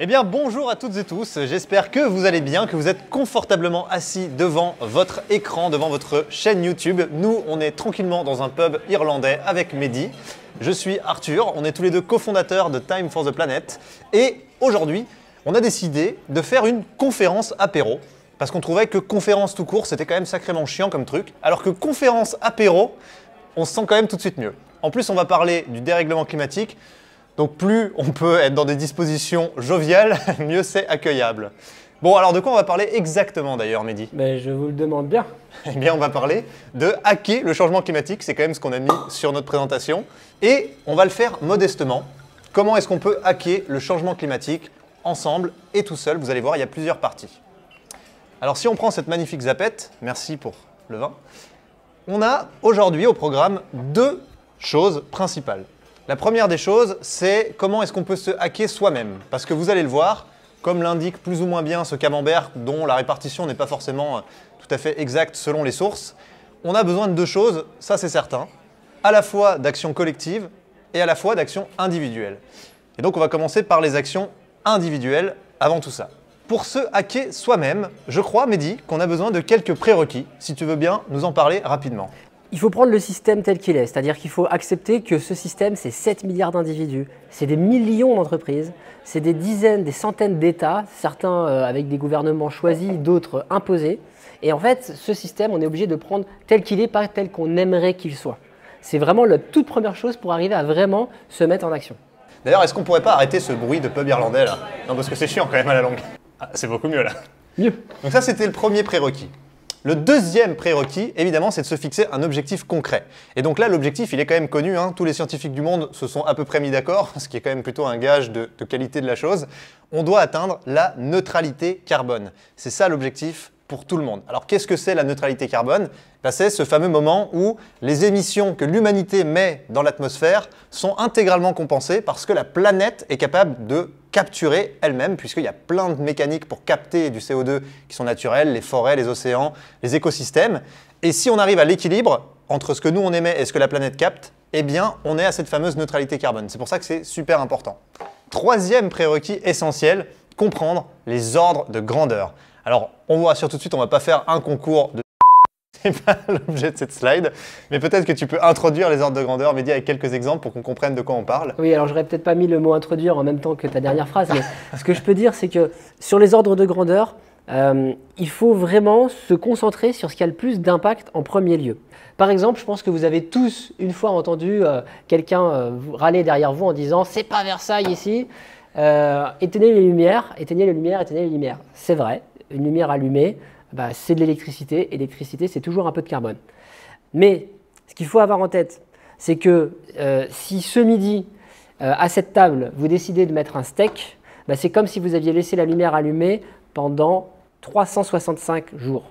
Eh bien bonjour à toutes et tous, j'espère que vous allez bien, que vous êtes confortablement assis devant votre écran, devant votre chaîne YouTube. Nous, on est tranquillement dans un pub irlandais avec Mehdi. Je suis Arthur, on est tous les deux cofondateurs de Time for the Planet. Et aujourd'hui, on a décidé de faire une conférence apéro. Parce qu'on trouvait que conférence tout court, c'était quand même sacrément chiant comme truc. Alors que conférence apéro, on se sent quand même tout de suite mieux. En plus, on va parler du dérèglement climatique. Donc plus on peut être dans des dispositions joviales, mieux c'est accueillable. Bon, alors de quoi on va parler exactement d'ailleurs, Mehdi? Ben, je vous le demande bien. Eh bien, on va parler de hacker le changement climatique, c'est quand même ce qu'on a mis sur notre présentation. Et on va le faire modestement. Comment est-ce qu'on peut hacker le changement climatique ensemble et tout seul? Vous allez voir, il y a plusieurs parties. Alors si on prend cette magnifique zapette, merci pour le vin, on a aujourd'hui au programme deux choses principales. La première des choses, c'est comment est-ce qu'on peut se hacker soi-même. Parce que vous allez le voir, comme l'indique plus ou moins bien ce camembert dont la répartition n'est pas forcément tout à fait exacte selon les sources, on a besoin de deux choses, ça c'est certain, à la fois d'actions collectives et à la fois d'actions individuelles. Et donc on va commencer par les actions individuelles avant tout ça. Pour se hacker soi-même, je crois, Mehdi, qu'on a besoin de quelques prérequis, si tu veux bien nous en parler rapidement. Il faut prendre le système tel qu'il est, c'est-à-dire qu'il faut accepter que ce système, c'est 7 milliards d'individus, c'est des millions d'entreprises, c'est des dizaines, des centaines d'États, certains avec des gouvernements choisis, d'autres imposés. Et en fait, ce système, on est obligé de le prendre tel qu'il est, pas tel qu'on aimerait qu'il soit. C'est vraiment la toute première chose pour arriver à vraiment se mettre en action. D'ailleurs, est-ce qu'on pourrait pas arrêter ce bruit de pub irlandais là? Non, parce que c'est chiant quand même à la longue. Ah, c'est beaucoup mieux là. Mieux. Donc ça, c'était le premier prérequis. Le deuxième prérequis, évidemment, c'est de se fixer un objectif concret. Et donc là, l'objectif, il est quand même connu, hein. Tous les scientifiques du monde se sont à peu près mis d'accord, ce qui est quand même plutôt un gage de qualité de la chose. On doit atteindre la neutralité carbone. C'est ça l'objectif pour tout le monde. Alors qu'est-ce que c'est la neutralité carbone? C'est ce fameux moment où les émissions que l'humanité met dans l'atmosphère sont intégralement compensées parce que la planète est capable de capturer elle-même, puisqu'il y a plein de mécaniques pour capter du CO2 qui sont naturelles, les forêts, les océans, les écosystèmes. Et si on arrive à l'équilibre entre ce que nous on émet et ce que la planète capte, eh bien on est à cette fameuse neutralité carbone. C'est pour ça que c'est super important. Troisième prérequis essentiel, comprendre les ordres de grandeur. Alors on vous rassure tout de suite, on ne va pas faire un concours de... C'est pas l'objet de cette slide, mais peut-être que tu peux introduire les ordres de grandeur, Mehdi, avec quelques exemples pour qu'on comprenne de quoi on parle. Oui, alors j'aurais peut-être pas mis le mot introduire en même temps que ta dernière phrase, mais ce que je peux dire, c'est que sur les ordres de grandeur, il faut vraiment se concentrer sur ce qui a le plus d'impact en premier lieu. Par exemple, je pense que vous avez tous une fois entendu quelqu'un râler derrière vous en disant « c'est pas Versailles ici, éteignez les lumières, éteignez les lumières, éteignez les lumières ». C'est vrai, une lumière allumée, c'est de l'électricité. L'électricité, c'est toujours un peu de carbone. Mais ce qu'il faut avoir en tête, c'est que si ce midi, à cette table, vous décidez de mettre un steak, c'est comme si vous aviez laissé la lumière allumée pendant 365 jours.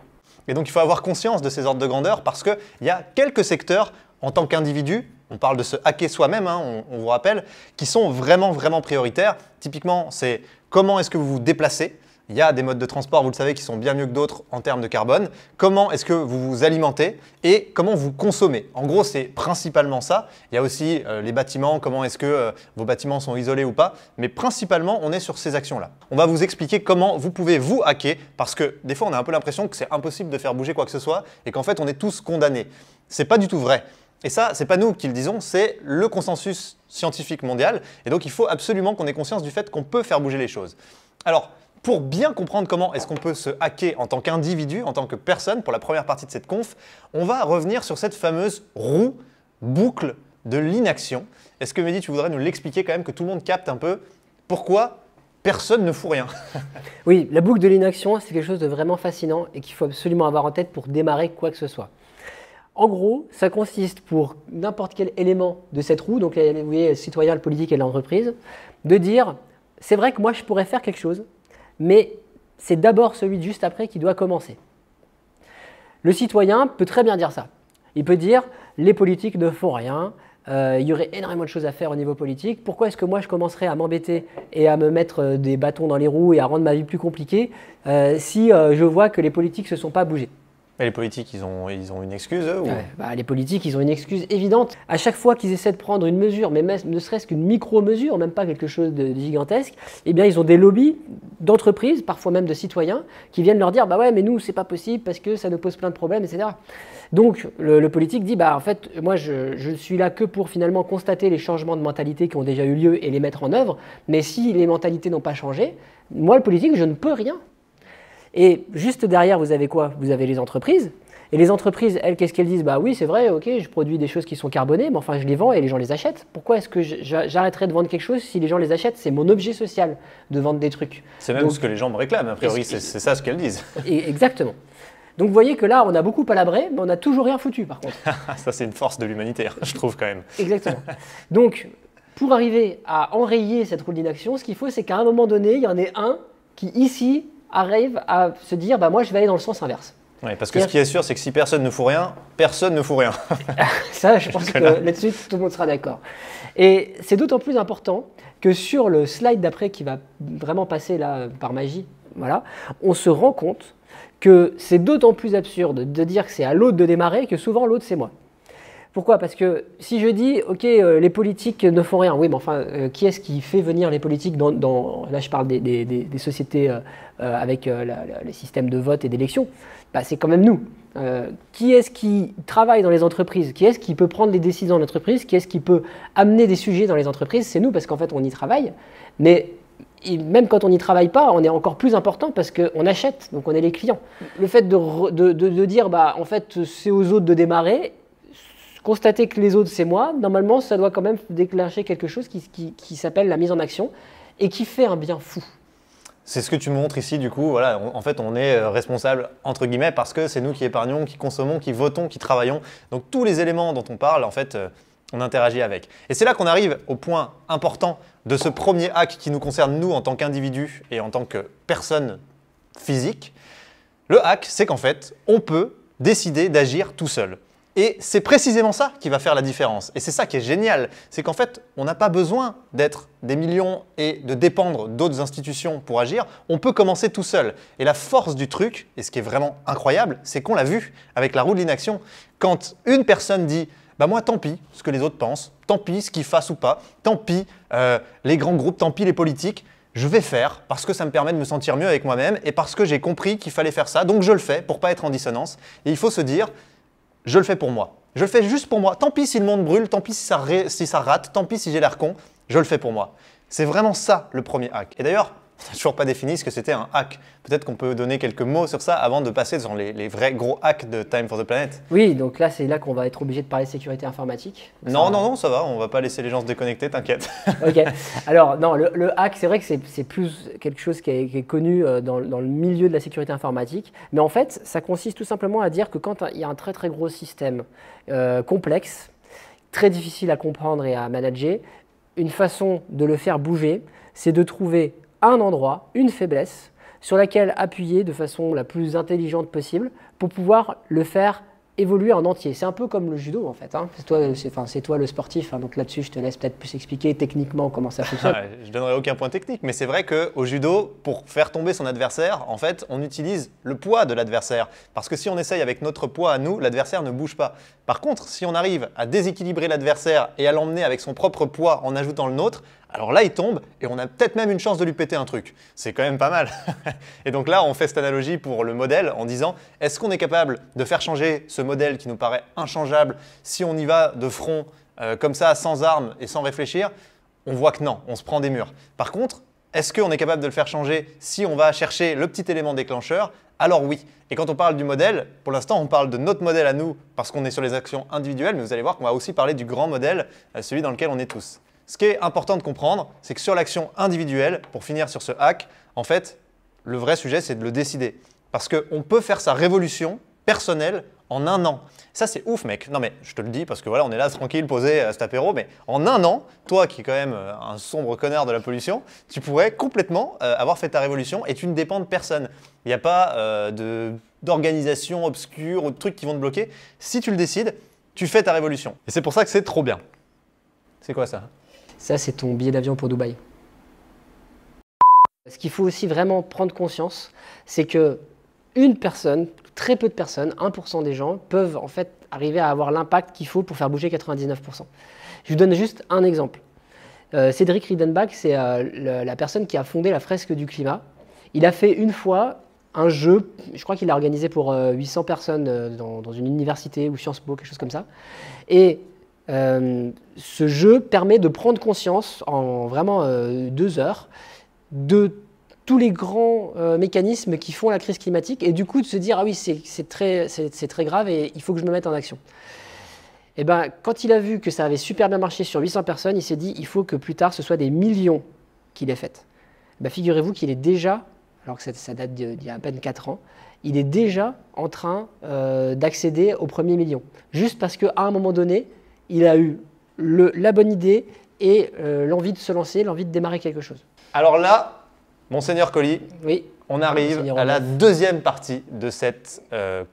Et donc, il faut avoir conscience de ces ordres de grandeur parce qu'il y a quelques secteurs, en tant qu'individu, on parle de se hacker soi-même, hein, on vous rappelle, qui sont vraiment, vraiment prioritaires. Typiquement, c'est comment est-ce que vous vous déplacez. Il y a des modes de transport, vous le savez, qui sont bien mieux que d'autres en termes de carbone. Comment est-ce que vous vous alimentez et comment vous consommez? En gros, c'est principalement ça. Il y a aussi les bâtiments, comment est-ce que vos bâtiments sont isolés ou pas. Mais principalement, on est sur ces actions-là. On va vous expliquer comment vous pouvez vous hacker parce que des fois, on a un peu l'impression que c'est impossible de faire bouger quoi que ce soit et qu'en fait, on est tous condamnés. C'est pas du tout vrai. Et ça, c'est pas nous qui le disons, c'est le consensus scientifique mondial. Et donc, il faut absolument qu'on ait conscience du fait qu'on peut faire bouger les choses. Alors, pour bien comprendre comment est-ce qu'on peut se hacker en tant qu'individu, en tant que personne, pour la première partie de cette conf, on va revenir sur cette fameuse roue, boucle de l'inaction. Est-ce que Mehdi, tu voudrais nous l'expliquer quand même, que tout le monde capte un peu pourquoi personne ne fout rien? Oui, la boucle de l'inaction, c'est quelque chose de vraiment fascinant et qu'il faut absolument avoir en tête pour démarrer quoi que ce soit. En gros, ça consiste pour n'importe quel élément de cette roue, donc vous voyez, le citoyen, le politique et l'entreprise, de dire « c'est vrai que moi je pourrais faire quelque chose », mais c'est d'abord celui de juste après qui doit commencer. Le citoyen peut très bien dire ça. Il peut dire « les politiques ne font rien, il y aurait énormément de choses à faire au niveau politique, pourquoi est-ce que moi je commencerais à m'embêter et à me mettre des bâtons dans les roues et à rendre ma vie plus compliquée si je vois que les politiques ne se sont pas bougés ?» Et les politiques, ils ont une excuse, eux, ou... Ouais, les politiques, ils ont une excuse évidente. À chaque fois qu'ils essaient de prendre une mesure, mais même, ne serait-ce qu'une micro-mesure, même pas quelque chose de gigantesque, eh bien, ils ont des lobbies d'entreprises, parfois même de citoyens, qui viennent leur dire « Bah ouais, mais nous, c'est pas possible parce que ça nous pose plein de problèmes, etc. » Donc, le politique dit « Bah en fait, moi, je suis là que pour finalement constater les changements de mentalité qui ont déjà eu lieu et les mettre en œuvre, mais si les mentalités n'ont pas changé, moi, le politique, je ne peux rien. » Et juste derrière, vous avez quoi? Vous avez les entreprises. Et les entreprises, elles, qu'est-ce qu'elles disent? Bah oui, c'est vrai, ok, je produis des choses qui sont carbonées, mais enfin, je les vends et les gens les achètent. Pourquoi est-ce que j'arrêterais de vendre quelque chose si les gens les achètent? C'est mon objet social de vendre des trucs. C'est même ce que les gens me réclament, a priori, c'est ça ce qu'elles disent. Exactement. Donc vous voyez que là, on a beaucoup palabré, mais on n'a toujours rien foutu, par contre. Ça, c'est une force de l'humanité, je trouve, quand même. Exactement. Donc, pour arriver à enrayer cette roue d'inaction, ce qu'il faut, c'est qu'à un moment donné, il y en ait un qui, ici, arrive à se dire bah, « moi, je vais aller dans le sens inverse ». Oui, parce que ce qui est sûr, c'est que si personne ne fout rien, personne ne fout rien. Ça, je pense que là-dessus, tout le monde sera d'accord. Et c'est d'autant plus important que sur le slide d'après, qui va vraiment passer là par magie, voilà, on se rend compte que c'est d'autant plus absurde de dire que c'est à l'autre de démarrer que souvent l'autre, c'est moi. Pourquoi? Parce que si je dis, ok, les politiques ne font rien, oui, mais enfin, qui est-ce qui fait venir les politiques là, je parle des sociétés avec les systèmes de vote et d'élection, bah, c'est quand même nous. Qui est-ce qui travaille dans les entreprises? Qui est-ce qui peut prendre des décisions dans l'entreprise? Qui est-ce qui peut amener des sujets dans les entreprises? C'est nous, parce qu'en fait, on y travaille. Mais même quand on n'y travaille pas, on est encore plus important parce qu'on achète, donc on est les clients. Le fait de dire, bah, en fait, c'est aux autres de démarrer, constater que les autres, c'est moi, normalement, ça doit quand même déclencher quelque chose qui s'appelle la mise en action et qui fait un bien fou. C'est ce que tu montres ici, du coup, voilà, en fait, on est responsable, entre guillemets, parce que c'est nous qui épargnons, qui consommons, qui votons, qui travaillons. Donc, tous les éléments dont on parle, en fait, on interagit avec. Et c'est là qu'on arrive au point important de ce premier hack qui nous concerne, nous, en tant qu'individus et en tant que personne physique. Le hack, c'est qu'en fait, on peut décider d'agir tout seul. Et c'est précisément ça qui va faire la différence. Et c'est ça qui est génial, c'est qu'en fait, on n'a pas besoin d'être des millions et de dépendre d'autres institutions pour agir. On peut commencer tout seul. Et la force du truc, et ce qui est vraiment incroyable, c'est qu'on l'a vu avec la roue de l'inaction. Quand une personne dit « bah moi, tant pis ce que les autres pensent, tant pis ce qu'ils fassent ou pas, tant pis les grands groupes, tant pis les politiques », je vais faire parce que ça me permet de me sentir mieux avec moi-même et parce que j'ai compris qu'il fallait faire ça, donc je le fais pour ne pas être en dissonance. Et il faut se dire je le fais pour moi. Je le fais juste pour moi. Tant pis si le monde brûle, tant pis si ça rate, tant pis si j'ai l'air con, je le fais pour moi. C'est vraiment ça le premier hack. Et d'ailleurs, on n'a toujours pas défini ce que c'était un hack. Peut-être qu'on peut donner quelques mots sur ça avant de passer dans les vrais gros hacks de Time for the Planet. Oui, donc là, c'est là qu'on va être obligé de parler de sécurité informatique. Non, ça va. On va pas laisser les gens se déconnecter, t'inquiète. Ok. Alors, non, le hack, c'est vrai que c'est plus quelque chose qui est connu dans le milieu de la sécurité informatique. Mais en fait, ça consiste tout simplement à dire que quand il y a un très très gros système complexe, très difficile à comprendre et à manager, une façon de le faire bouger, c'est de trouver un endroit, une faiblesse, sur laquelle appuyer de façon la plus intelligente possible pour pouvoir le faire évoluer en entier. C'est un peu comme le judo en fait. Hein. C'est toi le sportif, hein, donc là-dessus je te laisse peut-être plus expliquer techniquement comment ça fonctionne. Je ne donnerai aucun point technique, mais c'est vrai qu'au judo, pour faire tomber son adversaire, en fait, on utilise le poids de l'adversaire. Parce que si on essaye avec notre poids à nous, l'adversaire ne bouge pas. Par contre, si on arrive à déséquilibrer l'adversaire et à l'emmener avec son propre poids en ajoutant le nôtre, alors là, il tombe et on a peut-être même une chance de lui péter un truc. C'est quand même pas mal. Et donc là, on fait cette analogie pour le modèle en disant est-ce qu'on est capable de faire changer ce modèle qui nous paraît inchangeable si on y va de front comme ça, sans armes et sans réfléchir? On voit que non, on se prend des murs. Par contre, est-ce qu'on est capable de le faire changer si on va chercher le petit élément déclencheur? Alors oui. Et quand on parle du modèle, pour l'instant, on parle de notre modèle à nous parce qu'on est sur les actions individuelles, mais vous allez voir qu'on va aussi parler du grand modèle, celui dans lequel on est tous. Ce qui est important de comprendre, c'est que sur l'action individuelle, pour finir sur ce hack, en fait, le vrai sujet, c'est de le décider. Parce qu'on peut faire sa révolution personnelle en un an. Ça, c'est ouf, mec. Non, mais je te le dis parce que voilà, on est là tranquille, posé à cet apéro, mais en un an, toi qui es quand même un sombre connard de la pollution, tu pourrais complètement avoir fait ta révolution et tu ne dépends de personne. Il n'y a pas d'organisation obscure ou de trucs qui vont te bloquer. Si tu le décides, tu fais ta révolution. Et c'est pour ça que c'est trop bien. C'est quoi ça ? Ça, c'est ton billet d'avion pour Dubaï. Ce qu'il faut aussi vraiment prendre conscience, c'est que une personne, très peu de personnes, 1% des gens, peuvent en fait arriver à avoir l'impact qu'il faut pour faire bouger 99%. Je vous donne juste un exemple. Cédric Riedenbach, c'est la personne qui a fondé la fresque du climat. Il a fait une fois un jeu, je crois qu'il l'a organisé pour 800 personnes dans une université ou Sciences Po, quelque chose comme ça. Et ce jeu permet de prendre conscience en vraiment 2 heures de tous les grands mécanismes qui font la crise climatique et du coup de se dire ah oui c'est très grave et il faut que je me mette en action. Et ben quand il a vu que ça avait super bien marché sur 800 personnes, il s'est dit il faut que plus tard ce soit des millions qui l'aient fait. Ben, figurez-vous qu'il est déjà, alors que ça date d'il y a à peine 4 ans, il est déjà en train d'accéder au premier million. Juste parce qu'à un moment donné, il a eu la bonne idée et l'envie de se lancer, l'envie de démarrer quelque chose. Alors là, Monseigneur Colli, oui, on arrive à la deuxième partie de cette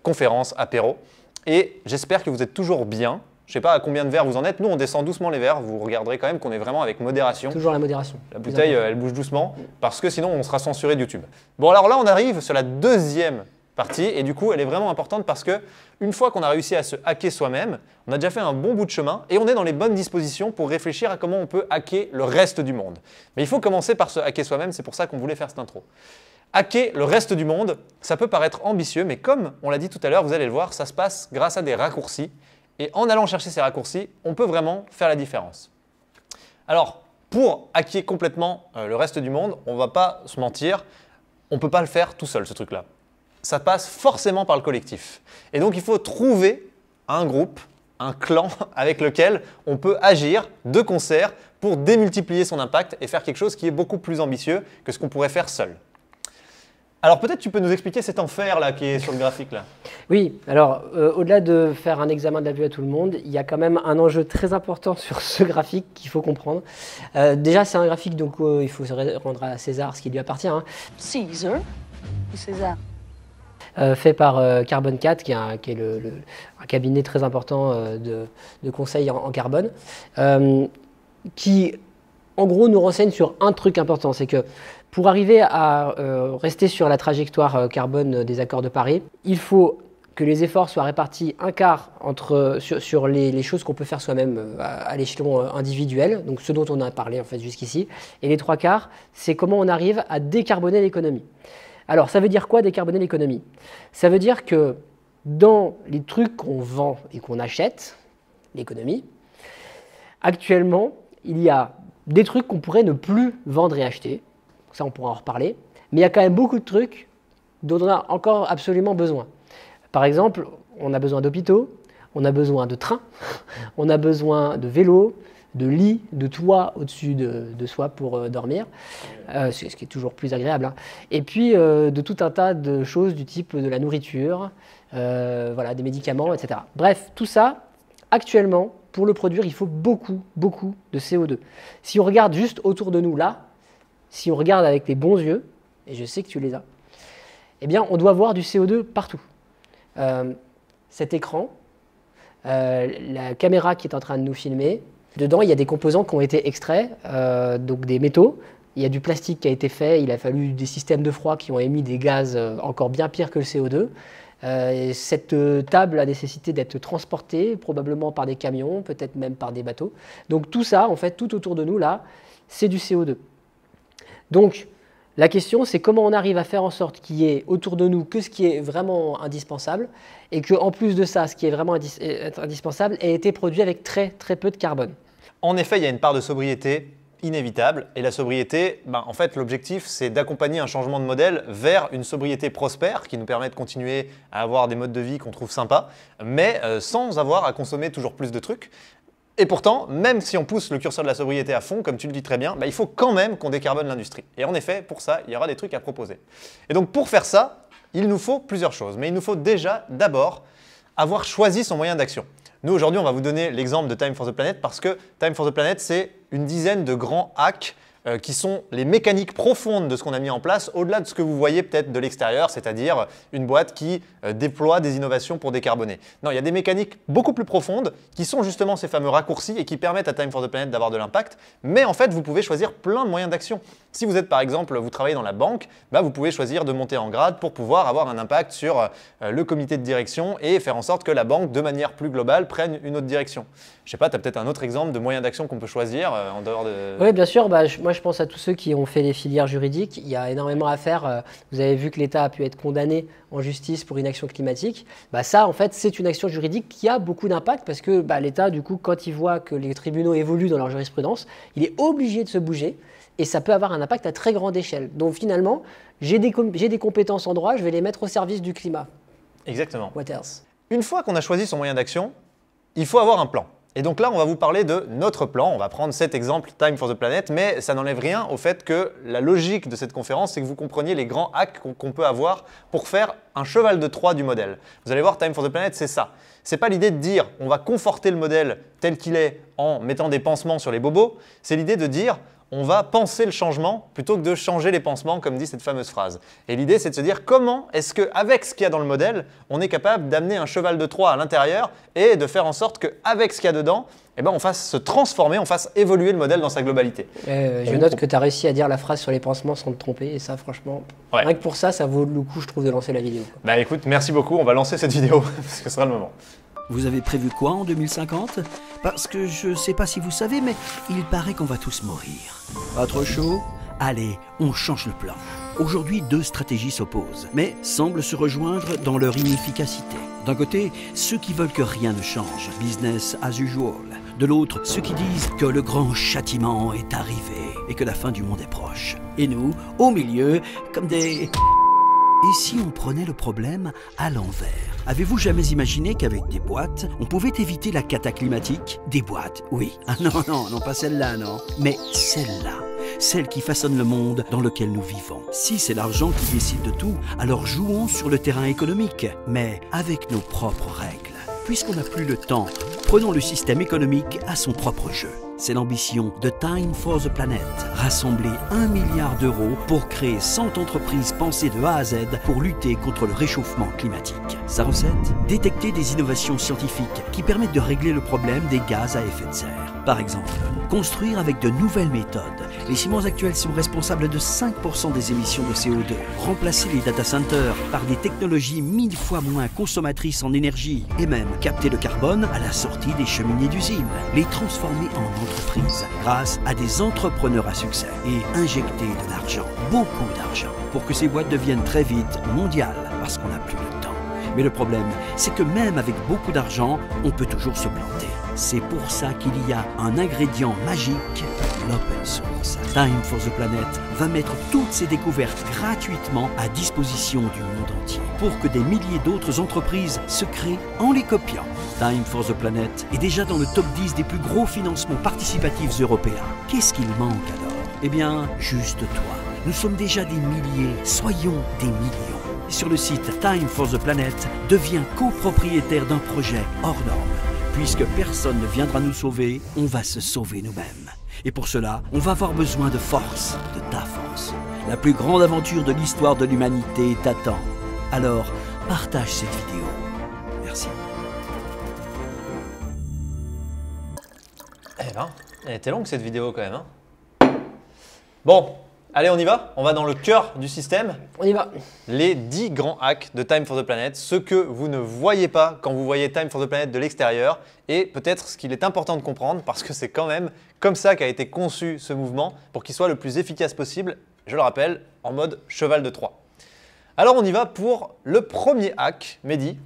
conférence apéro. Et j'espère que vous êtes toujours bien. Je ne sais pas à combien de verres vous en êtes. Nous, on descend doucement les verres. Vous regarderez quand même qu'on est vraiment avec modération. Toujours la modération. La bouteille, elle bouge doucement parce que sinon, on sera censuré de YouTube. Bon, alors là, on arrive sur la deuxième partie et du coup, elle est vraiment importante parce que une fois qu'on a réussi à se hacker soi-même, on a déjà fait un bon bout de chemin et on est dans les bonnes dispositions pour réfléchir à comment on peut hacker le reste du monde. Mais il faut commencer par se hacker soi-même, c'est pour ça qu'on voulait faire cette intro. Hacker le reste du monde, ça peut paraître ambitieux, mais comme on l'a dit tout à l'heure, vous allez le voir, ça se passe grâce à des raccourcis. Et en allant chercher ces raccourcis, on peut vraiment faire la différence. Alors, pour hacker complètement le reste du monde, on ne va pas se mentir, on ne peut pas le faire tout seul ce truc-là. Ça passe forcément par le collectif. Et donc, il faut trouver un groupe, un clan avec lequel on peut agir de concert pour démultiplier son impact et faire quelque chose qui est beaucoup plus ambitieux que ce qu'on pourrait faire seul. Alors peut-être tu peux nous expliquer cet enfer là qui est sur le graphique là. Oui, alors au-delà de faire un examen de la vue à tout le monde, il y a quand même un enjeu très important sur ce graphique qu'il faut comprendre. Déjà c'est un graphique donc il faut se rendre à César ce qui lui appartient. Hein. César ou César fait par Carbone 4 qui est un cabinet très important de conseil en carbone qui en gros nous renseigne sur un truc important, c'est que pour arriver à rester sur la trajectoire carbone des accords de Paris, il faut que les efforts soient répartis un quart sur les choses qu'on peut faire soi-même à l'échelon individuel, donc ce dont on a parlé en fait jusqu'ici, et les 3 quarts, c'est comment on arrive à décarboner l'économie. Alors ça veut dire quoi décarboner l'économie? Ça veut dire que dans les trucs qu'on vend et qu'on achète, l'économie, actuellement, il y a des trucs qu'on pourrait ne plus vendre et acheter. Ça, on pourra en reparler. Mais il y a quand même beaucoup de trucs dont on a encore absolument besoin. Par exemple, on a besoin d'hôpitaux, on a besoin de trains, on a besoin de vélos, de lits, de toits au-dessus de soi pour dormir, ce qui est toujours plus agréable. Hein. Et puis, de tout un tas de choses du type de la nourriture, voilà, des médicaments, etc. Bref, tout ça, actuellement, pour le produire, il faut beaucoup, beaucoup de CO2. Si on regarde juste autour de nous, là, si on regarde avec les bons yeux, et je sais que tu les as, eh bien, on doit voir du CO2 partout. Cet écran, la caméra qui est en train de nous filmer, dedans, il y a des composants qui ont été extraits, donc des métaux. Il y a du plastique qui a été fait, il a fallu des systèmes de froid qui ont émis des gaz encore bien pires que le CO2. Cette table a nécessité d'être transportée, probablement par des camions, peut-être même par des bateaux. Donc tout ça, en fait, tout autour de nous, là, c'est du CO2. Donc, la question, c'est comment on arrive à faire en sorte qu'il y ait autour de nous que ce qui est vraiment indispensable et qu'en plus de ça, ce qui est vraiment indispensable ait été produit avec très, très peu de carbone. En effet, il y a une part de sobriété inévitable. Et la sobriété, en fait, l'objectif, c'est d'accompagner un changement de modèle vers une sobriété prospère qui nous permet de continuer à avoir des modes de vie qu'on trouve sympas, mais sans avoir à consommer toujours plus de trucs. Et pourtant, même si on pousse le curseur de la sobriété à fond, comme tu le dis très bien, il faut quand même qu'on décarbone l'industrie. Et en effet, pour ça, il y aura des trucs à proposer. Et donc pour faire ça, il nous faut plusieurs choses. Mais il nous faut déjà, d'abord, avoir choisi son moyen d'action. Nous, aujourd'hui, on va vous donner l'exemple de Time for the Planet parce que Time for the Planet, c'est une dizaine de grands hacks qui sont les mécaniques profondes de ce qu'on a mis en place, au-delà de ce que vous voyez peut-être de l'extérieur, c'est-à-dire une boîte qui déploie des innovations pour décarboner. Non, il y a des mécaniques beaucoup plus profondes qui sont justement ces fameux raccourcis et qui permettent à Time for the Planet d'avoir de l'impact. Mais en fait, vous pouvez choisir plein de moyens d'action. Si vous êtes par exemple, vous travaillez dans la banque, vous pouvez choisir de monter en grade pour pouvoir avoir un impact sur le comité de direction et faire en sorte que la banque, de manière plus globale, prenne une autre direction. Je sais pas, tu as peut-être un autre exemple de moyen d'action qu'on peut choisir en dehors de… Oui, bien sûr. Moi, je pense à tous ceux qui ont fait les filières juridiques. Il y a énormément à faire. Vous avez vu que l'État a pu être condamné en justice pour inaction climatique. Ça, en fait, c'est une action juridique qui a beaucoup d'impact parce que l'État, du coup, quand il voit que les tribunaux évoluent dans leur jurisprudence, il est obligé de se bouger et ça peut avoir un impact à très grande échelle. Donc, finalement, j'ai des compétences en droit, je vais les mettre au service du climat. Exactement. What else? Une fois qu'on a choisi son moyen d'action, il faut avoir un plan. Et donc là, on va vous parler de notre plan. On va prendre cet exemple Time for the Planet, mais ça n'enlève rien au fait que la logique de cette conférence, c'est que vous compreniez les grands hacks qu'on peut avoir pour faire un cheval de Troie du modèle. Vous allez voir, Time for the Planet, c'est ça. C'est pas l'idée de dire on va conforter le modèle tel qu'il est en mettant des pansements sur les bobos. C'est l'idée de dire on va penser le changement plutôt que de changer les pansements, comme dit cette fameuse phrase. Et l'idée, c'est de se dire comment est-ce qu'avec ce qu'il y a dans le modèle, on est capable d'amener un cheval de Troie à l'intérieur et de faire en sorte qu'avec ce qu'il y a dedans, on fasse se transformer, on fasse évoluer le modèle dans sa globalité. Je note que tu as réussi à dire la phrase sur les pansements sans te tromper, et ça, franchement, rien que pour ça, ça vaut le coup, je trouve, de lancer la vidéo. Écoute, merci beaucoup, on va lancer cette vidéo, parce que ce sera le moment. Vous avez prévu quoi en 2050? Parce que je sais pas si vous savez, mais il paraît qu'on va tous mourir. Pas trop chaud? Allez, on change le plan. Aujourd'hui, deux stratégies s'opposent, mais semblent se rejoindre dans leur inefficacité. D'un côté, ceux qui veulent que rien ne change, business as usual. De l'autre, ceux qui disent que le grand châtiment est arrivé et que la fin du monde est proche. Et nous, au milieu, comme des… Et si on prenait le problème à l'envers? Avez-vous jamais imaginé qu'avec des boîtes, on pouvait éviter la cata climatique? Des boîtes, oui. Ah non, pas celle-là, non. Mais celle-là. Celle qui façonne le monde dans lequel nous vivons. Si c'est l'argent qui décide de tout, alors jouons sur le terrain économique, mais avec nos propres règles. Puisqu'on n'a plus le temps, prenons le système économique à son propre jeu. C'est l'ambition de Time for the Planet. Rassembler 1 milliard d'euros pour créer 100 entreprises pensées de A à Z pour lutter contre le réchauffement climatique. Sa recette? Détecter des innovations scientifiques qui permettent de régler le problème des gaz à effet de serre. Par exemple, construire avec de nouvelles méthodes. Les ciments actuels sont responsables de 5% des émissions de CO2. Remplacer les data centers par des technologies 1000 fois moins consommatrices en énergie. Et même capter le carbone à la sortie des cheminées d'usine. Les transformer en entreprises grâce à des entrepreneurs à succès. Et injecter de l'argent, beaucoup d'argent, pour que ces boîtes deviennent très vite mondiales parce qu'on n'a plus le temps. Mais le problème, c'est que même avec beaucoup d'argent, on peut toujours se planter. C'est pour ça qu'il y a un ingrédient magique, l'open source. Time for the Planet va mettre toutes ces découvertes gratuitement à disposition du monde entier pour que des milliers d'autres entreprises se créent en les copiant. Time for the Planet est déjà dans le top 10 des plus gros financements participatifs européens. Qu'est-ce qu'il manque alors? Eh bien, juste toi. Nous sommes déjà des milliers, soyons des millions. Sur le site Time for the Planet, deviens copropriétaire d'un projet hors norme. Puisque personne ne viendra nous sauver, on va se sauver nous-mêmes. Et pour cela, on va avoir besoin de force, de ta force. La plus grande aventure de l'histoire de l'humanité t'attend. Alors, partage cette vidéo. Merci. Elle était longue cette vidéo quand même. Bon, allez, on y va? On va dans le cœur du système. On y va. Les 10 grands hacks de Time for the Planet, ce que vous ne voyez pas quand vous voyez Time for the Planet de l'extérieur et peut-être ce qu'il est important de comprendre parce que c'est quand même comme ça qu'a été conçu ce mouvement pour qu'il soit le plus efficace possible, je le rappelle, en mode cheval de Troie. Alors on y va pour le premier hack. Mehdi,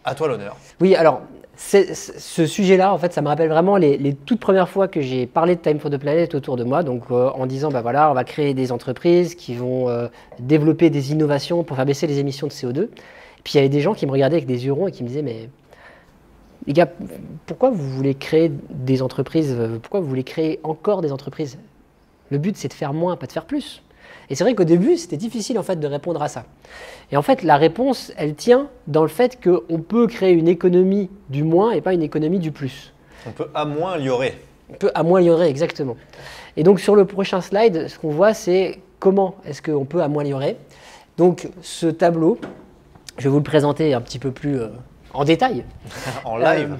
à toi l'honneur. Oui, alors ce sujet-là, en fait, ça me rappelle vraiment les toutes premières fois que j'ai parlé de Time for the Planet autour de moi, donc en disant, voilà, on va créer des entreprises qui vont développer des innovations pour faire baisser les émissions de CO2. Et puis il y avait des gens qui me regardaient avec des yeux ronds et qui me disaient, mais les gars, pourquoi vous voulez créer des entreprises? Pourquoi vous voulez créer encore des entreprises? Le but, c'est de faire moins, pas de faire plus. Et c'est vrai qu'au début, c'était difficile en fait de répondre à ça. Et en fait, la réponse, elle tient dans le fait qu'on peut créer une économie du moins et pas une économie du plus. On peut améliorer. On peut améliorer, exactement. Et donc sur le prochain slide, ce qu'on voit, c'est comment est-ce qu'on peut améliorer. Donc ce tableau, je vais vous le présenter un petit peu plus en détail. En live.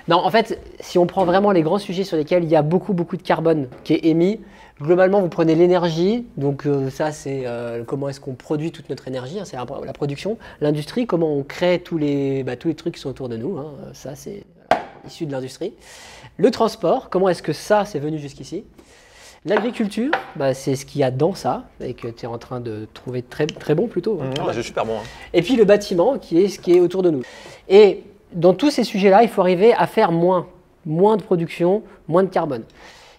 Non, en fait, si on prend vraiment les grands sujets sur lesquels il y a beaucoup de carbone qui est émis, globalement, vous prenez l'énergie, donc ça c'est comment est-ce qu'on produit toute notre énergie, hein, c'est la production, l'industrie, comment on crée tous les trucs qui sont autour de nous, hein, ça c'est issu de l'industrie. Le transport, comment est-ce que ça c'est venu jusqu'ici. L'agriculture, c'est ce qu'il y a dans ça, et que tu es en train de trouver très, très bon plutôt. Hein. C'est super bon. Hein. Et puis le bâtiment, qui est ce qui est autour de nous. Et dans tous ces sujets-là, il faut arriver à faire moins de production, moins de carbone.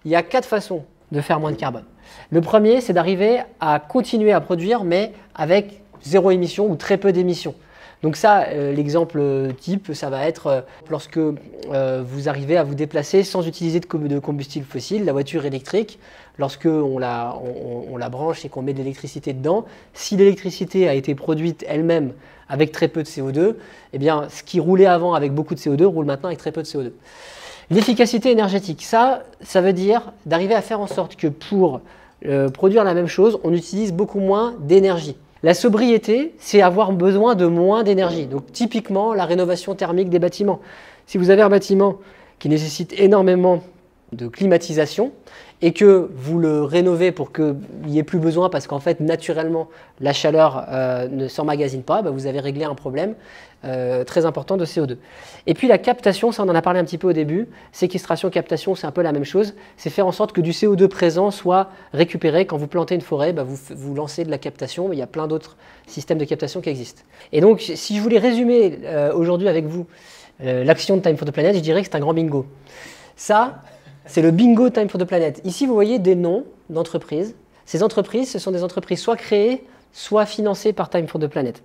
Il y a 4 façons de faire moins de carbone. Le premier, c'est d'arriver à continuer à produire, mais avec 0 émission ou très peu d'émissions. Donc ça, l'exemple type, ça va être lorsque vous arrivez à vous déplacer sans utiliser de combustible fossile, la voiture électrique, lorsque on la branche et qu'on met de l'électricité dedans, si l'électricité a été produite elle-même avec très peu de CO2, eh bien, ce qui roulait avant avec beaucoup de CO2 roule maintenant avec très peu de CO2. L'efficacité énergétique, ça veut dire d'arriver à faire en sorte que pour produire la même chose, on utilise beaucoup moins d'énergie. La sobriété, c'est avoir besoin de moins d'énergie. Donc typiquement, la rénovation thermique des bâtiments. Si vous avez un bâtiment qui nécessite énormément de climatisation et que vous le rénovez pour qu'il n'y ait plus besoin parce qu'en fait, naturellement, la chaleur ne s'emmagasine pas, vous avez réglé un problème très important de CO2. Et puis la captation, ça on en a parlé un petit peu au début, séquestration, captation, c'est un peu la même chose, c'est faire en sorte que du CO2 présent soit récupéré. Quand vous plantez une forêt, vous lancez de la captation, mais il y a plein d'autres systèmes de captation qui existent. Et donc, si je voulais résumer aujourd'hui avec vous l'action de Time for the Planet, je dirais que c'est un grand bingo. Ça, c'est le bingo Time for the Planet. Ici, vous voyez des noms d'entreprises. Ces entreprises, ce sont des entreprises soit créées, soit financées par Time for the Planet.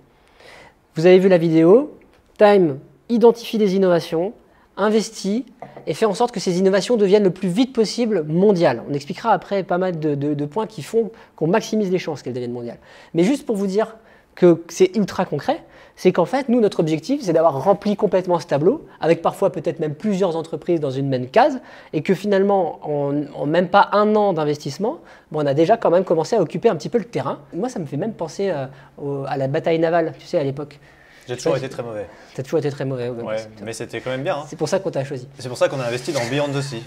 Vous avez vu la vidéo, Time identifie des innovations, investit et fait en sorte que ces innovations deviennent le plus vite possible mondiales. On expliquera après pas mal de points qui font qu'on maximise les chances qu'elles deviennent mondiales. Mais juste pour vous dire que c'est ultra concret, c'est qu'en fait, nous, notre objectif, c'est d'avoir rempli complètement ce tableau, avec parfois peut-être même plusieurs entreprises dans une même case, et que finalement, en même pas un an d'investissement, on a déjà quand même commencé à occuper un petit peu le terrain. Moi, ça me fait même penser à la bataille navale, tu sais, à l'époque. J'ai toujours été très mauvais. Tu as toujours été très mauvais. Ouais, mais c'était quand même bien. Hein. C'est pour ça qu'on t'a choisi. C'est pour ça qu'on a investi dans Beyond the Sea.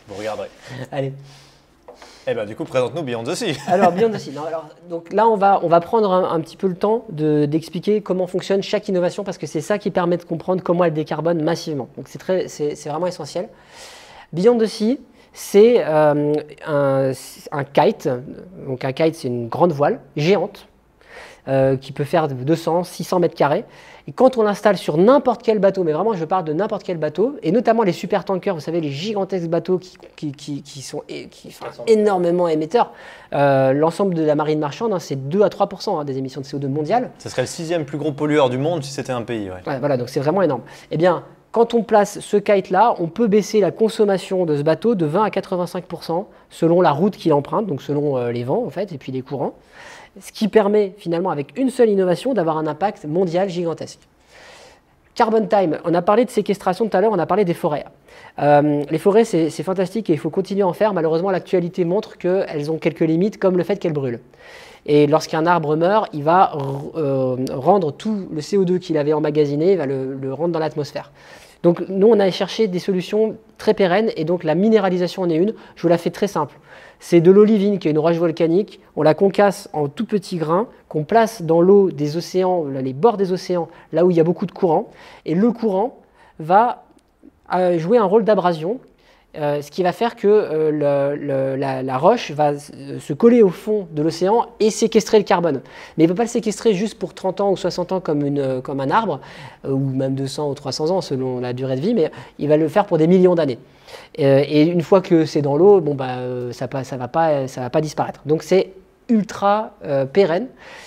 Vous regarderez. Allez. Eh bien, du coup, présente-nous Beyond the Sea. Alors, Beyond the Sea. Non, alors, donc là, on va prendre un petit peu le temps d'expliquer comment fonctionne chaque innovation, parce que c'est ça qui permet de comprendre comment elle décarbone massivement. Donc, c'est vraiment essentiel. Beyond the Sea, c'est un kite. Donc, un kite, c'est une grande voile géante qui peut faire 200, 600 mètres carrés. Et quand on l'installe sur n'importe quel bateau, mais vraiment je parle de n'importe quel bateau, et notamment les supertankers, vous savez, les gigantesques bateaux qui sont énormément émetteurs, l'ensemble de la marine marchande, hein, c'est 2 à 3% des émissions de CO2 mondiales. Ce serait le 6e plus gros pollueur du monde si c'était un pays. Ouais. Ouais, voilà, donc c'est vraiment énorme. Eh bien, quand on place ce kite-là, on peut baisser la consommation de ce bateau de 20 à 85% selon la route qu'il emprunte, donc selon les vents en fait, et puis les courants. Ce qui permet finalement, avec une seule innovation, d'avoir un impact mondial gigantesque. Carbon Time, on a parlé de séquestration tout à l'heure, on a parlé des forêts. Les forêts, c'est fantastique et il faut continuer à en faire. Malheureusement, l'actualité montre qu'elles ont quelques limites, comme le fait qu'elles brûlent. Et lorsqu'un arbre meurt, il va rendre tout le CO2 qu'il avait emmagasiné, il va le rendre dans l'atmosphère. Donc nous, on a cherché des solutions très pérennes et donc la minéralisation en est une. Je vous la fais très simple. C'est de l'olivine, qui est une roche volcanique. On la concasse en tout petits grains, qu'on place dans l'eau des océans, les bords des océans, là où il y a beaucoup de courant. Et le courant va jouer un rôle d'abrasion, ce qui va faire que la roche va se coller au fond de l'océan et séquestrer le carbone. Mais il ne peut pas le séquestrer juste pour 30 ans ou 60 ans comme un arbre, ou même 200 ou 300 ans selon la durée de vie, mais il va le faire pour des millions d'années. Et une fois que c'est dans l'eau, ça va pas disparaître. Donc c'est ultra pérenne.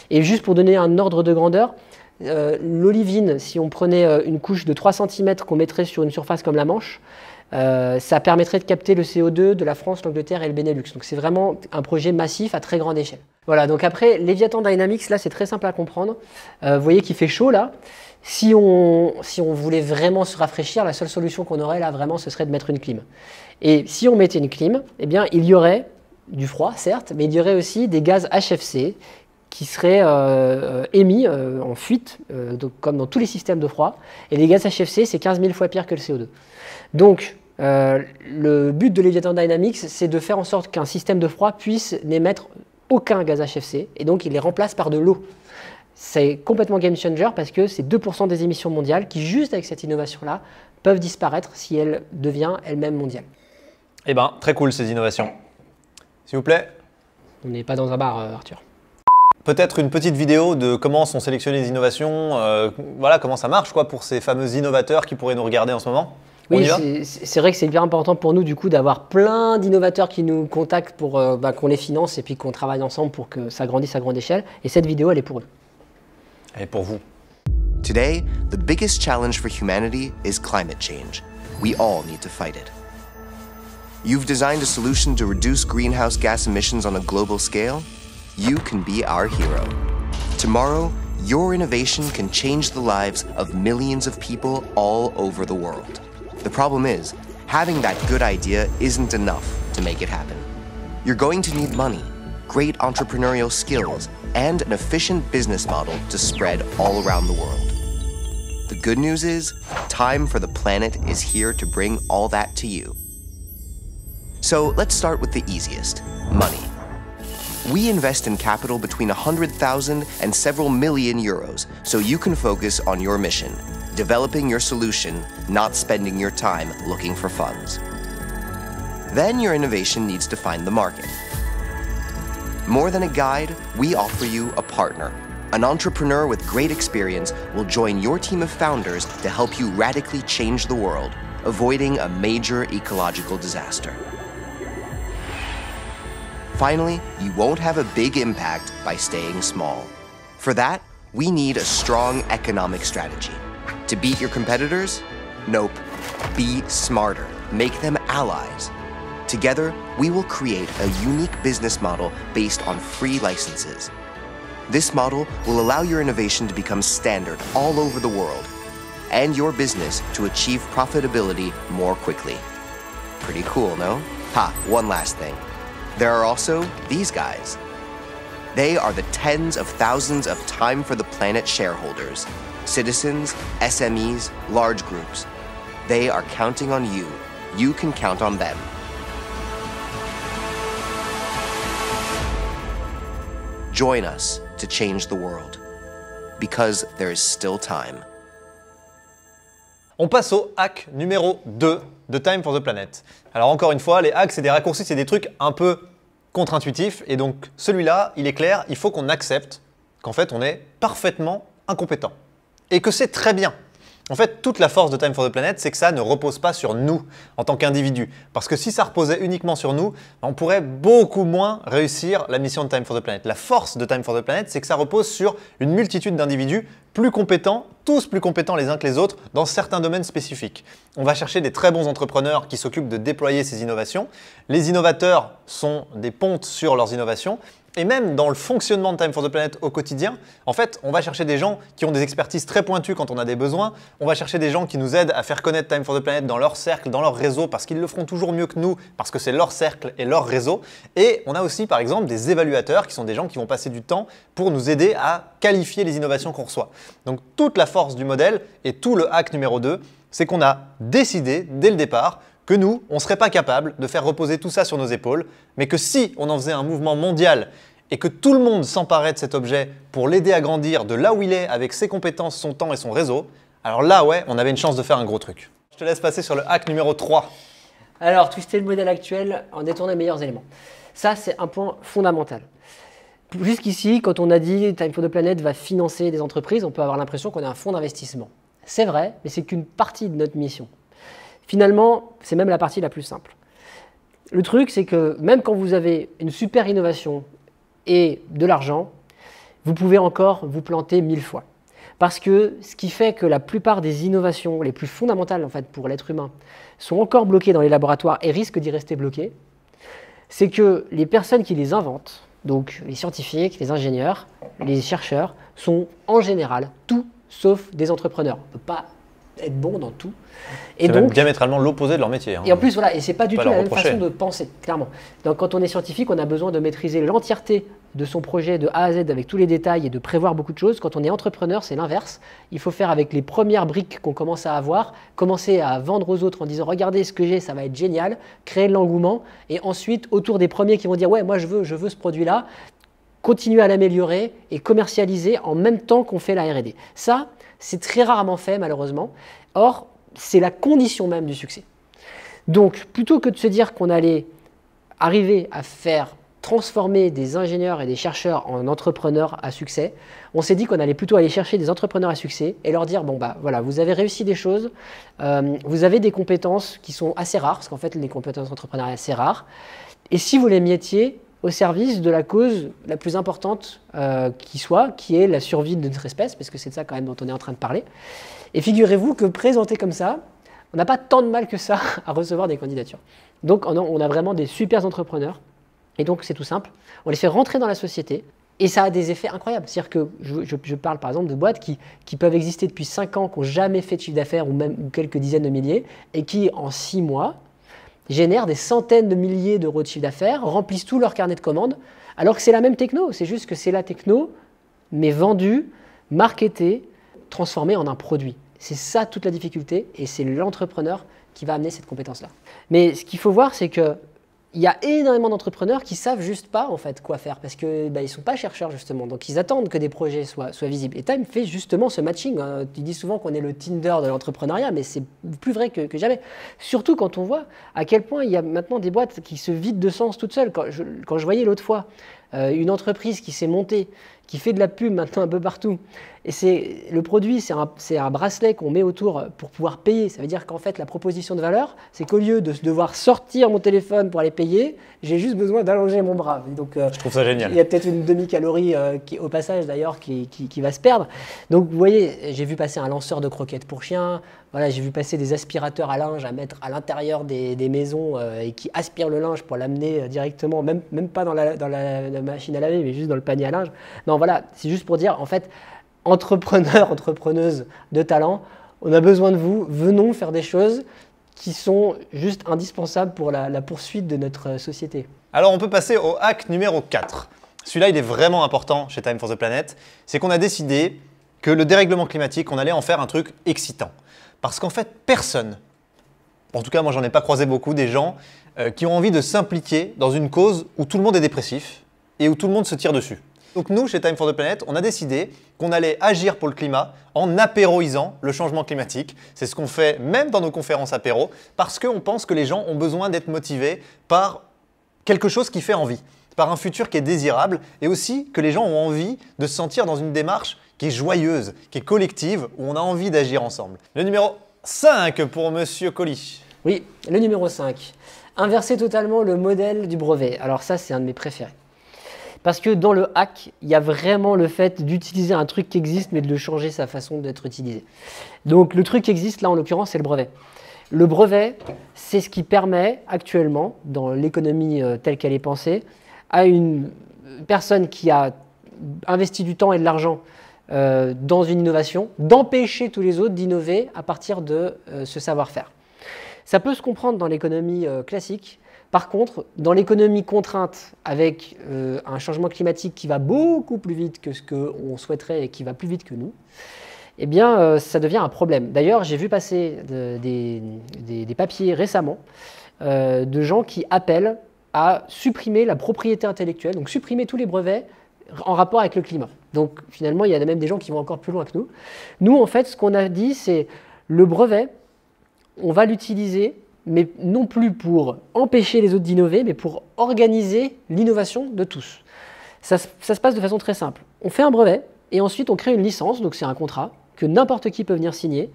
Et juste pour donner un ordre de grandeur, l'olivine, si on prenait une couche de 3 cm qu'on mettrait sur une surface comme la Manche, ça permettrait de capter le CO2 de la France, l'Angleterre et le Benelux. Donc c'est vraiment un projet massif à très grande échelle. Voilà, donc après, Leviathan Dynamics, là c'est très simple à comprendre. Vous voyez qu'il fait chaud là. Si on voulait vraiment se rafraîchir, la seule solution qu'on aurait là vraiment, ce serait de mettre une clim. Et si on mettait une clim, eh bien il y aurait du froid, certes, mais il y aurait aussi des gaz HFC qui seraient émis en fuite, donc, comme dans tous les systèmes de froid. Et les gaz HFC, c'est 15 000 fois pire que le CO2. Donc, le but de Leviathan Dynamics, c'est de faire en sorte qu'un système de froid puisse n'émettre aucun gaz HFC, et donc il les remplace par de l'eau. C'est complètement game changer parce que c'est 2% des émissions mondiales qui, juste avec cette innovation-là, peuvent disparaître si elle devient elle-même mondiale. Eh ben, très cool ces innovations. S'il vous plaît. On n'est pas dans un bar, Arthur. Peut-être une petite vidéo de comment sont sélectionnées les innovations, voilà comment ça marche quoi, pour ces fameux innovateurs qui pourraient nous regarder en ce moment. Oui, c'est vrai que c'est hyper important pour nous du coup d'avoir plein d'innovateurs qui nous contactent pour qu'on les finance et puis qu'on travaille ensemble pour que ça grandisse à grande échelle. Et cette vidéo, elle est pour eux. Elle est pour vous. Today, the biggest challenge for humanity is climate change. We all need to fight it. You've designed a solution to reduce greenhouse gas emissions on a global scale? You can be our hero. Tomorrow, your innovation can change the lives of millions of people all over the world. The problem is, having that good idea isn't enough to make it happen. You're going to need money, great entrepreneurial skills, and an efficient business model to spread all around the world. The good news is, Time for the Planet is here to bring all that to you. So let's start with the easiest, money. We invest in capital between 100,000 and several million euros, so you can focus on your mission, developing your solution, not spending your time looking for funds. Then your innovation needs to find the market. More than a guide, we offer you a partner. An entrepreneur with great experience will join your team of founders to help you radically change the world, avoiding a major ecological disaster. Finally, you won't have a big impact by staying small. For that, we need a strong economic strategy. To beat your competitors? Nope. Be smarter. Make them allies. Together, we will create a unique business model based on free licenses. This model will allow your innovation to become standard all over the world, and your business to achieve profitability more quickly. Pretty cool, no? One last thing. There are also these guys. They are the tens of thousands of Time for the Planet shareholders, citizens, SMEs, large groups. They are counting on you. You can count on them. Join us to change the world, because there is still time. On passe au hack numéro 2 de Time for the Planet. Alors encore une fois, les hacks, c'est des raccourcis, c'est des trucs un peu contre-intuitifs. Et donc celui-là, il est clair, il faut qu'on accepte qu'en fait, on est parfaitement incompétent. Et que c'est très bien. En fait, toute la force de Time for the Planet, c'est que ça ne repose pas sur nous en tant qu'individus. Parce que si ça reposait uniquement sur nous, on pourrait beaucoup moins réussir la mission de Time for the Planet. La force de Time for the Planet, c'est que ça repose sur une multitude d'individus plus compétents, tous plus compétents les uns que les autres dans certains domaines spécifiques. On va chercher des très bons entrepreneurs qui s'occupent de déployer ces innovations. Les innovateurs sont des pontes sur leurs innovations. Et même dans le fonctionnement de Time for the Planet au quotidien, en fait, on va chercher des gens qui ont des expertises très pointues quand on a des besoins. On va chercher des gens qui nous aident à faire connaître Time for the Planet dans leur cercle, dans leur réseau, parce qu'ils le feront toujours mieux que nous, parce que c'est leur cercle et leur réseau. Et on a aussi, par exemple, des évaluateurs qui sont des gens qui vont passer du temps pour nous aider à qualifier les innovations qu'on reçoit. Donc, toute la force du modèle et tout le hack numéro 2, c'est qu'on a décidé dès le départ que nous, on ne serait pas capable de faire reposer tout ça sur nos épaules, mais que si on en faisait un mouvement mondial et que tout le monde s'emparait de cet objet pour l'aider à grandir de là où il est avec ses compétences, son temps et son réseau, alors là, ouais, on avait une chance de faire un gros truc. Je te laisse passer sur le hack numéro 3. Alors, twister le modèle actuel en détournant les meilleurs éléments. Ça, c'est un point fondamental. Jusqu'ici, quand on a dit Time for the Planet va financer des entreprises, on peut avoir l'impression qu'on a un fonds d'investissement. C'est vrai, mais c'est qu'une partie de notre mission. Finalement, c'est même la partie la plus simple. Le truc, c'est que même quand vous avez une super innovation et de l'argent, vous pouvez encore vous planter 1000 fois. Parce que ce qui fait que la plupart des innovations les plus fondamentales en fait, pour l'être humain sont encore bloquées dans les laboratoires et risquent d'y rester bloquées, c'est que les personnes qui les inventent, donc les scientifiques, les ingénieurs, les chercheurs, sont en général tout sauf des entrepreneurs. On ne peut pas être bon dans tout. C'est même diamétralement l'opposé de leur métier. Hein. Et en plus, voilà, et c'est pas du tout la même reprocher. façon de penser, clairement. Donc quand on est scientifique, on a besoin de maîtriser l'entièreté de son projet de A à Z avec tous les détails et de prévoir beaucoup de choses. Quand on est entrepreneur, c'est l'inverse. Il faut faire avec les premières briques qu'on commence à avoir, commencer à vendre aux autres en disant « Regardez ce que j'ai, ça va être génial », créer de l'engouement, et ensuite, autour des premiers qui vont dire « Ouais, moi je veux ce produit-là », continuer à l'améliorer et commercialiser en même temps qu'on fait la R&D. Ça, c'est très rarement fait, malheureusement. Or, c'est la condition même du succès. Donc, plutôt que de se dire qu'on allait arriver à faire transformer des ingénieurs et des chercheurs en entrepreneurs à succès, on s'est dit qu'on allait plutôt aller chercher des entrepreneurs à succès et leur dire, bon, bah voilà, vous avez réussi des choses, vous avez des compétences qui sont assez rares, parce qu'en fait, les compétences entrepreneuriales sont assez rares, et si vous les mettiez au service de la cause la plus importante qui soit, qui est la survie de notre espèce, parce que c'est de ça quand même dont on est en train de parler. Et figurez-vous que présenté comme ça, on n'a pas tant de mal que ça à recevoir des candidatures. Donc on a vraiment des super entrepreneurs, et donc c'est tout simple, on les fait rentrer dans la société, et ça a des effets incroyables. C'est-à-dire que je parle par exemple de boîtes qui peuvent exister depuis 5 ans, qui n'ont jamais fait de chiffre d'affaires ou quelques dizaines de milliers, et qui en 6 mois génèrent des centaines de milliers d'euros de chiffre d'affaires, remplissent tout leur carnet de commandes, alors que c'est la même techno, c'est juste que c'est la techno, mais vendue, marketée, transformée en un produit. C'est ça toute la difficulté, et c'est l'entrepreneur qui va amener cette compétence-là. Mais ce qu'il faut voir, c'est qu'il y a énormément d'entrepreneurs qui ne savent juste pas en fait, quoi faire, parce qu'ils ne sont pas chercheurs justement, donc ils attendent que des projets soient visibles. Et Time fait justement ce matching. Hein. Tu dis souvent qu'on est le Tinder de l'entrepreneuriat, mais c'est plus vrai que jamais. Surtout quand on voit à quel point il y a maintenant des boîtes qui se vident de sens toutes seules. Quand je voyais l'autre fois une entreprise qui s'est montée, qui fait de la pub maintenant un peu partout, et le produit, c'est un bracelet qu'on met autour pour pouvoir payer. Ça veut dire qu'en fait, la proposition de valeur, c'est qu'au lieu de devoir sortir mon téléphone pour aller payer, j'ai juste besoin d'allonger mon bras. Donc, je trouve ça génial. Il y a peut-être une demi-calorie au passage d'ailleurs qui va se perdre. Donc vous voyez, j'ai vu passer un lanceur de croquettes pour chiens, voilà, j'ai vu passer des aspirateurs à linge à mettre à l'intérieur des maisons et qui aspirent le linge pour l'amener directement, même pas dans la machine à laver, mais juste dans le panier à linge. Non, voilà, c'est juste pour dire, en fait, entrepreneurs, entrepreneuses de talent, on a besoin de vous, venons faire des choses qui sont juste indispensables pour la poursuite de notre société. Alors on peut passer au hack numéro 4. Celui-là, il est vraiment important chez Time for the Planet. C'est qu'on a décidé que le dérèglement climatique, on allait en faire un truc excitant. Parce qu'en fait, personne, en tout cas moi j'en ai pas croisé beaucoup, des gens qui ont envie de s'impliquer dans une cause où tout le monde est dépressif et où tout le monde se tire dessus. Donc nous, chez Time for the Planet, on a décidé qu'on allait agir pour le climat en apéroisant le changement climatique. C'est ce qu'on fait même dans nos conférences apéro, parce qu'on pense que les gens ont besoin d'être motivés par quelque chose qui fait envie, par un futur qui est désirable, et aussi que les gens ont envie de se sentir dans une démarche qui est joyeuse, qui est collective, où on a envie d'agir ensemble. Le numéro 5 pour Monsieur Colli. Oui, le numéro 5. Inverser totalement le modèle du brevet. Alors ça, c'est un de mes préférés. Parce que dans le hack, il y a vraiment le fait d'utiliser un truc qui existe, mais de le changer sa façon d'être utilisé. Donc le truc qui existe, là en l'occurrence, c'est le brevet. Le brevet, c'est ce qui permet actuellement, dans l'économie telle qu'elle est pensée, à une personne qui a investi du temps et de l'argent dans une innovation, d'empêcher tous les autres d'innover à partir de ce savoir-faire. Ça peut se comprendre dans l'économie classique. Par contre, dans l'économie contrainte, avec un changement climatique qui va beaucoup plus vite que ce qu'on souhaiterait et qui va plus vite que nous, eh bien, ça devient un problème. D'ailleurs, j'ai vu passer des papiers récemment de gens qui appellent à supprimer la propriété intellectuelle, donc supprimer tous les brevets en rapport avec le climat. Donc finalement, il y a même des gens qui vont encore plus loin que nous. Nous, en fait, ce qu'on a dit, c'est le brevet, on va l'utiliser, mais non plus pour empêcher les autres d'innover, mais pour organiser l'innovation de tous. Ça se passe de façon très simple. On fait un brevet, et ensuite on crée une licence, donc c'est un contrat, que n'importe qui peut venir signer.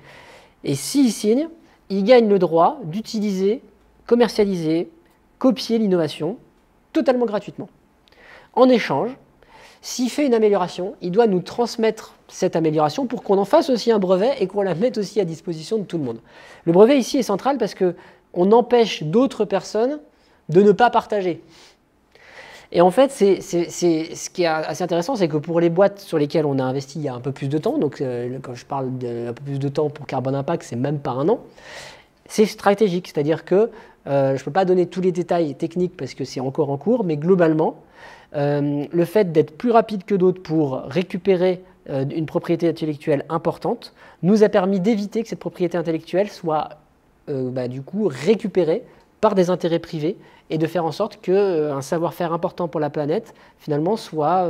Et s'il signe, il gagne le droit d'utiliser, commercialiser, copier l'innovation, totalement gratuitement. En échange, S'il fait une amélioration, il doit nous transmettre cette amélioration pour qu'on en fasse aussi un brevet et qu'on la mette aussi à disposition de tout le monde. Le brevet ici est central parce qu'on empêche d'autres personnes de ne pas partager. Et en fait, ce qui est assez intéressant, c'est que pour les boîtes sur lesquelles on a investi il y a un peu plus de temps, donc quand je parle d'un peu plus de temps pour Carbon Impact, c'est même pas un an, c'est stratégique, c'est-à-dire que je ne peux pas donner tous les détails techniques parce que c'est encore en cours, mais globalement, le fait d'être plus rapide que d'autres pour récupérer une propriété intellectuelle importante nous a permis d'éviter que cette propriété intellectuelle soit du coup récupérée par des intérêts privés et de faire en sorte qu'un savoir-faire important pour la planète finalement soit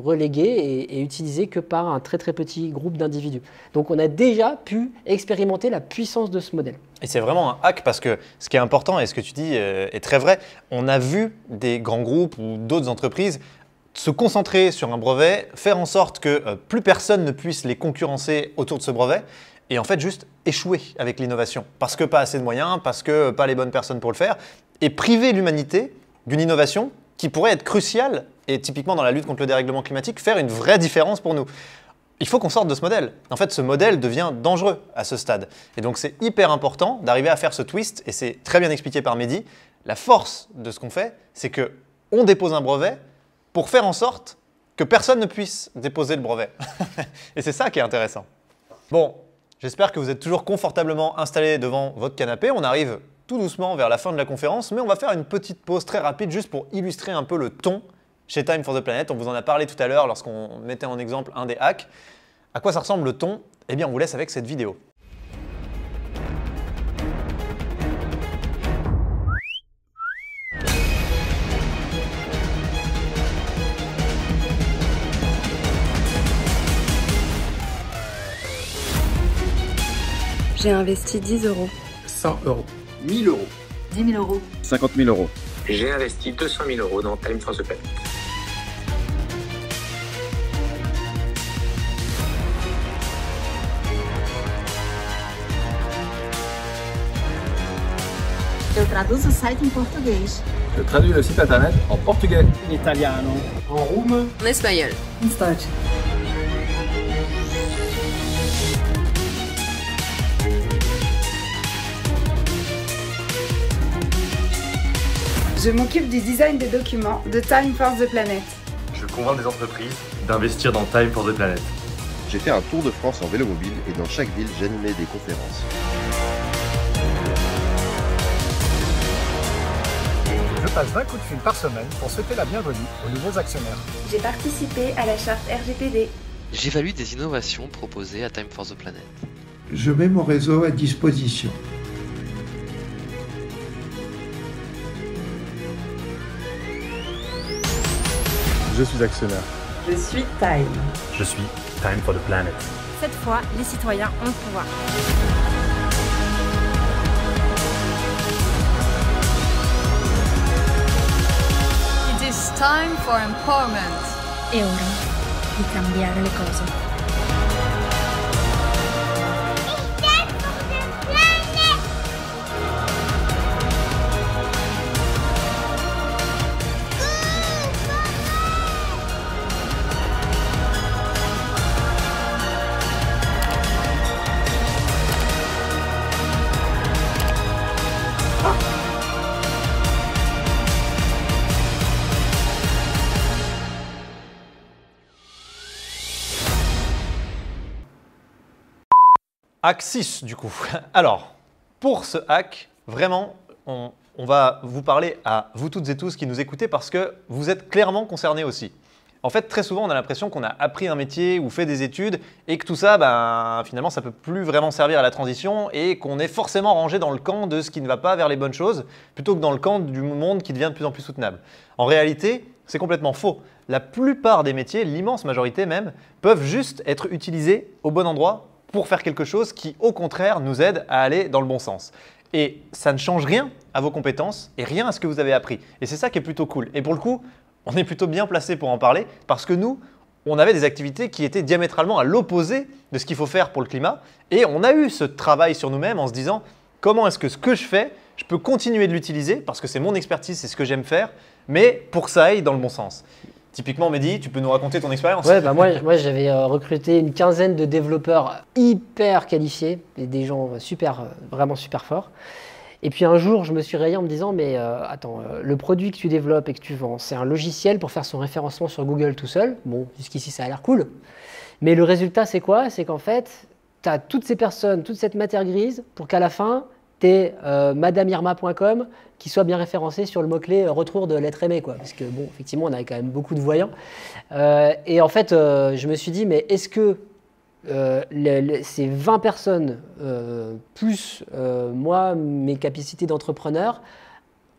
relégué et utilisé que par un très très petit groupe d'individus. Donc on a déjà pu expérimenter la puissance de ce modèle. Et c'est vraiment un hack parce que ce qui est important et ce que tu dis est très vrai, on a vu des grands groupes ou d'autres entreprises se concentrer sur un brevet, faire en sorte que plus personne ne puisse les concurrencer autour de ce brevet et en fait juste échouer avec l'innovation parce que pas assez de moyens, parce que pas les bonnes personnes pour le faire et priver l'humanité d'une innovation qui pourrait être cruciale et typiquement dans la lutte contre le dérèglement climatique, faire une vraie différence pour nous. Il faut qu'on sorte de ce modèle. En fait, ce modèle devient dangereux à ce stade. Et donc, c'est hyper important d'arriver à faire ce twist et c'est très bien expliqué par Mehdi. La force de ce qu'on fait, c'est qu'on dépose un brevet pour faire en sorte que personne ne puisse déposer le brevet. Et c'est ça qui est intéressant. Bon, j'espère que vous êtes toujours confortablement installés devant votre canapé. On arrive tout doucement vers la fin de la conférence, mais on va faire une petite pause très rapide juste pour illustrer un peu le ton chez Time for the Planet. On vous en a parlé tout à l'heure lorsqu'on mettait en exemple un des hacks. À quoi ça ressemble le ton? Eh bien, on vous laisse avec cette vidéo. J'ai investi 10 €. 100 €. 1000 €. 10 000 €. 50 000 €. J'ai investi 200 000 € dans Time for the Planet. Eu traduzo o site em português. Je traduis le site internet en portugais. In italiano. En roumain. En espagnol. Instante. Je m'occupe du design des documents de Time for the Planet. Je convainc des entreprises d'investir dans Time for the Planet. J'ai fait un tour de France en vélo mobile et dans chaque ville, j'animais des conférences. Je passe 20 coups de fil par semaine pour souhaiter la bienvenue aux nouveaux actionnaires. J'ai participé à la charte RGPD. J'évalue des innovations proposées à Time for the Planet. Je mets mon réseau à disposition. Je suis actionnaire. Je suis Time. Je suis Time for the Planet. Cette fois, les citoyens ont le pouvoir. It is time for empowerment. È ora di cambiare le cose. Hack 6 du coup. Alors, pour ce hack, vraiment, on va vous parler à vous toutes et tous qui nous écoutez parce que vous êtes clairement concernés aussi. En fait, très souvent, on a l'impression qu'on a appris un métier ou fait des études et que tout ça, finalement, ça ne peut plus vraiment servir à la transition et qu'on est forcément rangé dans le camp de ce qui ne va pas vers les bonnes choses plutôt que dans le camp du monde qui devient de plus en plus soutenable. En réalité, c'est complètement faux. La plupart des métiers, l'immense majorité même, peuvent juste être utilisés au bon endroit pour faire quelque chose qui, au contraire, nous aide à aller dans le bon sens. Et ça ne change rien à vos compétences et rien à ce que vous avez appris. Et c'est ça qui est plutôt cool. Et pour le coup, on est plutôt bien placé pour en parler parce que nous, on avait des activités qui étaient diamétralement à l'opposé de ce qu'il faut faire pour le climat. Et on a eu ce travail sur nous-mêmes en se disant comment est-ce que ce que je fais, je peux continuer de l'utiliser parce que c'est mon expertise, c'est ce que j'aime faire, mais pour que ça aille dans le bon sens. Typiquement, Mehdi, tu peux nous raconter ton expérience? Ouais, bah moi j'avais recruté une quinzaine de développeurs hyper qualifiés, et des gens super, vraiment super forts. Et puis un jour, je me suis réveillé en me disant, mais attends, le produit que tu développes et que tu vends, c'est un logiciel pour faire son référencement sur Google tout seul. Bon, jusqu'ici, ça a l'air cool. Mais le résultat, c'est quoi? C'est qu'en fait, tu as toutes ces personnes, toute cette matière grise, pour qu'à la fin, tu aies madameirma.com qui soit bien référencé sur le mot-clé retour de l'être aimé, quoi. Parce que, bon, effectivement, on avait quand même beaucoup de voyants. Et en fait, je me suis dit, mais est-ce que ces 20 personnes, plus moi, mes capacités d'entrepreneur,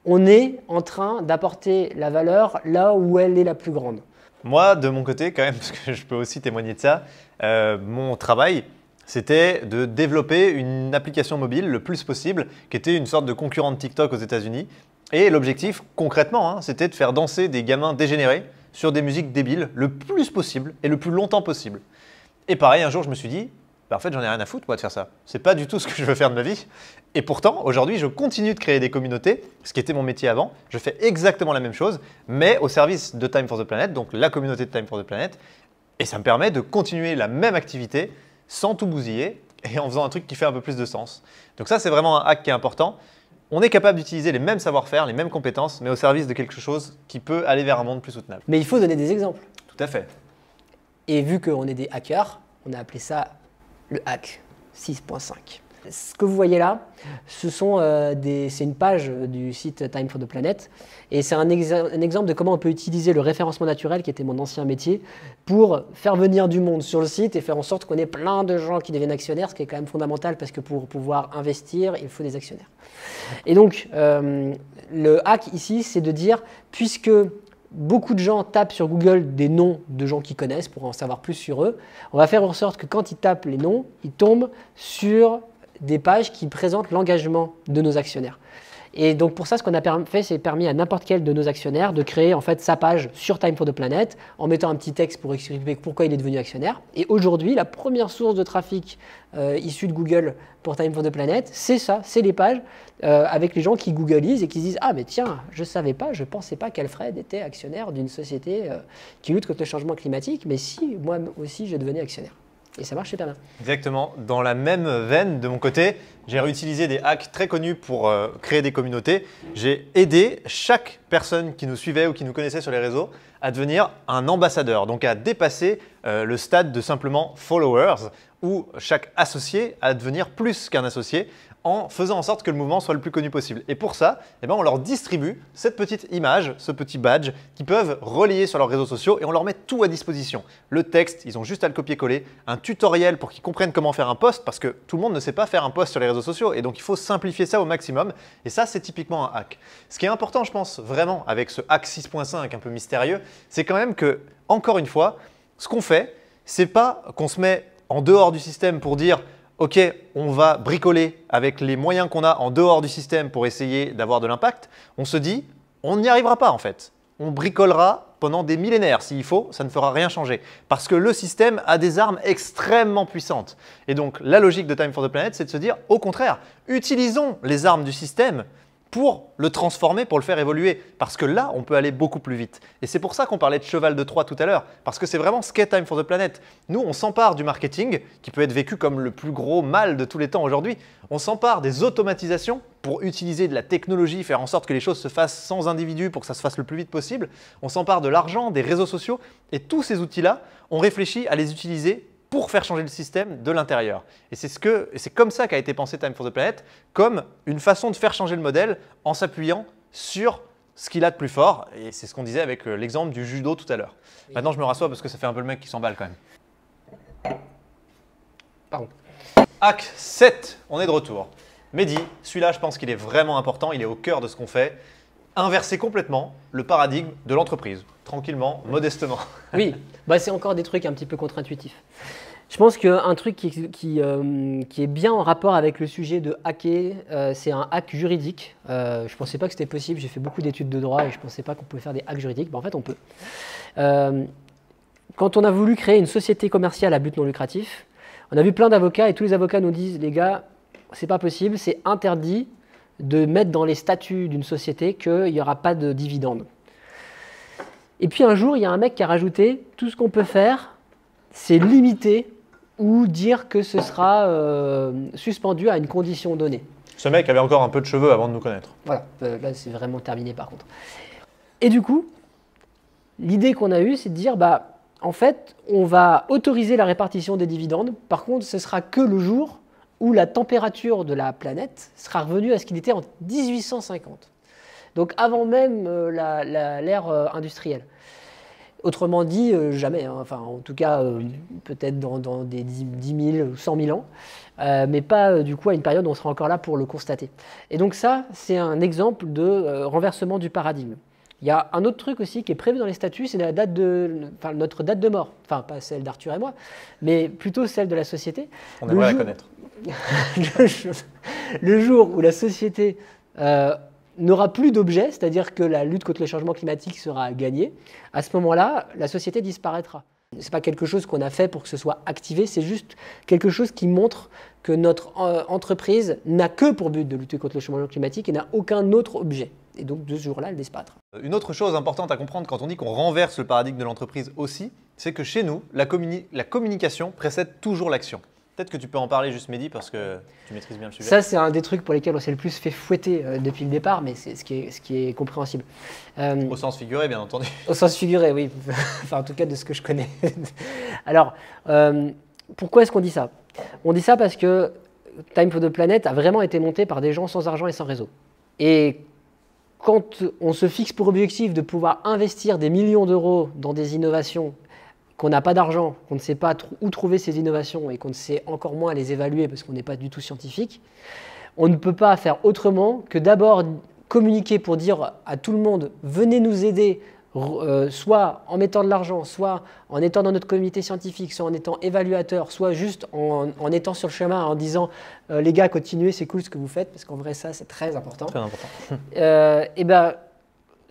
on est en train d'apporter la valeur là où elle est la plus grande? Moi, de mon côté, quand même, parce que je peux aussi témoigner de ça, mon travail, c'était de développer une application mobile le plus possible, qui était une sorte de concurrent de TikTok aux États-Unis. Et l'objectif, concrètement, hein, c'était de faire danser des gamins dégénérés sur des musiques débiles le plus possible et le plus longtemps possible. Et pareil, un jour, je me suis dit, bah, en fait, j'en ai rien à foutre, moi, de faire ça. C'est pas du tout ce que je veux faire de ma vie. Et pourtant, aujourd'hui, je continue de créer des communautés, ce qui était mon métier avant. Je fais exactement la même chose, mais au service de Time for the Planet, donc la communauté de Time for the Planet. Et ça me permet de continuer la même activité sans tout bousiller et en faisant un truc qui fait un peu plus de sens. Donc ça, c'est vraiment un hack qui est important. On est capable d'utiliser les mêmes savoir-faire, les mêmes compétences, mais au service de quelque chose qui peut aller vers un monde plus soutenable. Mais il faut donner des exemples. Tout à fait. Et vu qu'on est des hackers, on a appelé ça le hack 6.5. Ce que vous voyez là, c'est une page du site Time for the Planet et c'est un exemple de comment on peut utiliser le référencement naturel, qui était mon ancien métier, pour faire venir du monde sur le site et faire en sorte qu'on ait plein de gens qui deviennent actionnaires, ce qui est quand même fondamental parce que pour pouvoir investir, il faut des actionnaires. Et donc, le hack ici, c'est de dire, puisque beaucoup de gens tapent sur Google des noms de gens qu'ils connaissent pour en savoir plus sur eux, on va faire en sorte que quand ils tapent les noms, ils tombent sur des pages qui présentent l'engagement de nos actionnaires. Et donc pour ça, ce qu'on a fait, c'est permis à n'importe quel de nos actionnaires de créer en fait sa page sur Time for the Planet en mettant un petit texte pour expliquer pourquoi il est devenu actionnaire. Et aujourd'hui, la première source de trafic issue de Google pour Time for the Planet, c'est ça, c'est les pages avec les gens qui googlisent et qui se disent « Ah mais tiens, je ne savais pas, je ne pensais pas qu'Alfred était actionnaire d'une société qui lutte contre le changement climatique, mais si, moi aussi, je devenais actionnaire. » Et ça marche super bien. Exactement. Dans la même veine, de mon côté, j'ai réutilisé des hacks très connus pour créer des communautés. J'ai aidé chaque personne qui nous suivait ou qui nous connaissait sur les réseaux à devenir un ambassadeur, donc à dépasser le stade de simplement followers, ou chaque associé à devenir plus qu'un associé, en faisant en sorte que le mouvement soit le plus connu possible. Et pour ça, eh ben, on leur distribue cette petite image, ce petit badge qu'ils peuvent relayer sur leurs réseaux sociaux et on leur met tout à disposition. Le texte, ils ont juste à le copier-coller, un tutoriel pour qu'ils comprennent comment faire un post parce que tout le monde ne sait pas faire un post sur les réseaux sociaux et donc il faut simplifier ça au maximum et ça, c'est typiquement un hack. Ce qui est important, je pense, vraiment avec ce hack 6.5 un peu mystérieux, c'est quand même que, encore une fois, ce qu'on fait, c'est pas qu'on se met en dehors du système pour dire ok, on va bricoler avec les moyens qu'on a en dehors du système pour essayer d'avoir de l'impact. On se dit, on n'y arrivera pas en fait. On bricolera pendant des millénaires. S'il faut, ça ne fera rien changer. Parce que le système a des armes extrêmement puissantes. Et donc, la logique de Time for the Planet, c'est de se dire, au contraire, utilisons les armes du système pour le transformer, pour le faire évoluer. Parce que là, on peut aller beaucoup plus vite. Et c'est pour ça qu'on parlait de cheval de Troie tout à l'heure. Parce que c'est vraiment ce qu'est Time for the Planet. Nous, on s'empare du marketing, qui peut être vécu comme le plus gros mal de tous les temps aujourd'hui. On s'empare des automatisations pour utiliser de la technologie, faire en sorte que les choses se fassent sans individu pour que ça se fasse le plus vite possible. On s'empare de l'argent, des réseaux sociaux. Et tous ces outils-là, on réfléchit à les utiliser pour faire changer le système de l'intérieur. Et c'est comme ça qu'a été pensé Time for the Planet, comme une façon de faire changer le modèle en s'appuyant sur ce qu'il a de plus fort. Et c'est ce qu'on disait avec l'exemple du judo tout à l'heure. Oui. Maintenant, je me rassois parce que ça fait un peu le mec qui s'emballe quand même. Pardon. Hack 7, on est de retour. Mehdi, celui-là, je pense qu'il est vraiment important, il est au cœur de ce qu'on fait. Inverser complètement le paradigme de l'entreprise, tranquillement, modestement. Oui, bah, c'est encore des trucs un petit peu contre-intuitifs. Je pense qu'un truc qui est bien en rapport avec le sujet de hacker, c'est un hack juridique. Je ne pensais pas que c'était possible, j'ai fait beaucoup d'études de droit et je ne pensais pas qu'on pouvait faire des hacks juridiques. Bah, en fait, on peut. Quand on a voulu créer une société commerciale à but non lucratif, on a vu plein d'avocats et tous les avocats nous disent « les gars, c'est pas possible, c'est interdit de mettre dans les statuts d'une société qu'il n'y aura pas de dividendes ». Et puis un jour, il y a un mec qui a rajouté « Tout ce qu'on peut faire, c'est limiter ou dire que ce sera suspendu à une condition donnée. » Ce mec avait encore un peu de cheveux avant de nous connaître. Voilà, là c'est vraiment terminé par contre. Et du coup, l'idée qu'on a eue, c'est de dire, bah, en fait, on va autoriser la répartition des dividendes. Par contre, ce sera que le jour où la température de la planète sera revenue à ce qu'il était en 1850. Donc avant même l'ère industrielle. Autrement dit, jamais, hein. Enfin en tout cas peut-être dans des 10 000 ou 100 000 ans, mais pas du coup à une période où on sera encore là pour le constater. Et donc ça, c'est un exemple de renversement du paradigme. Il y a un autre truc aussi qui est prévu dans les statuts, c'est notre date de mort. Enfin, pas celle d'Arthur et moi, mais plutôt celle de la société. On aimerait la connaître. Le jour où la société n'aura plus d'objets, c'est-à-dire que la lutte contre le changement climatique sera gagnée, à ce moment-là, la société disparaîtra. Ce n'est pas quelque chose qu'on a fait pour que ce soit activé, c'est juste quelque chose qui montre que notre entreprise n'a que pour but de lutter contre le changement climatique et n'a aucun autre objet. Et donc, de ce jour-là, elle disparaîtra. Une autre chose importante à comprendre quand on dit qu'on renverse le paradigme de l'entreprise aussi, c'est que chez nous, la communication précède toujours l'action. Peut-être que tu peux en parler juste, Mehdi, parce que tu maîtrises bien le sujet. Ça, c'est un des trucs pour lesquels on s'est le plus fait fouetter depuis le départ, mais c'est ce qui est compréhensible. Au sens figuré, bien entendu. Au sens figuré, oui. Enfin, en tout cas, de ce que je connais. Alors, pourquoi est-ce qu'on dit ça? On dit ça parce que Time for the Planet a vraiment été monté par des gens sans argent et sans réseau. Et quand on se fixe pour objectif de pouvoir investir des millions d'euros dans des innovations, qu'on n'a pas d'argent, qu'on ne sait pas où trouver ces innovations et qu'on ne sait encore moins les évaluer parce qu'on n'est pas du tout scientifique, on ne peut pas faire autrement que d'abord communiquer pour dire à tout le monde « venez nous aider », soit en mettant de l'argent, soit en étant dans notre comité scientifique, soit en étant évaluateur, soit juste en étant sur le chemin en disant les gars, continuez, c'est cool ce que vous faites, parce qu'en vrai, ça, c'est très important. Très important. Et ben,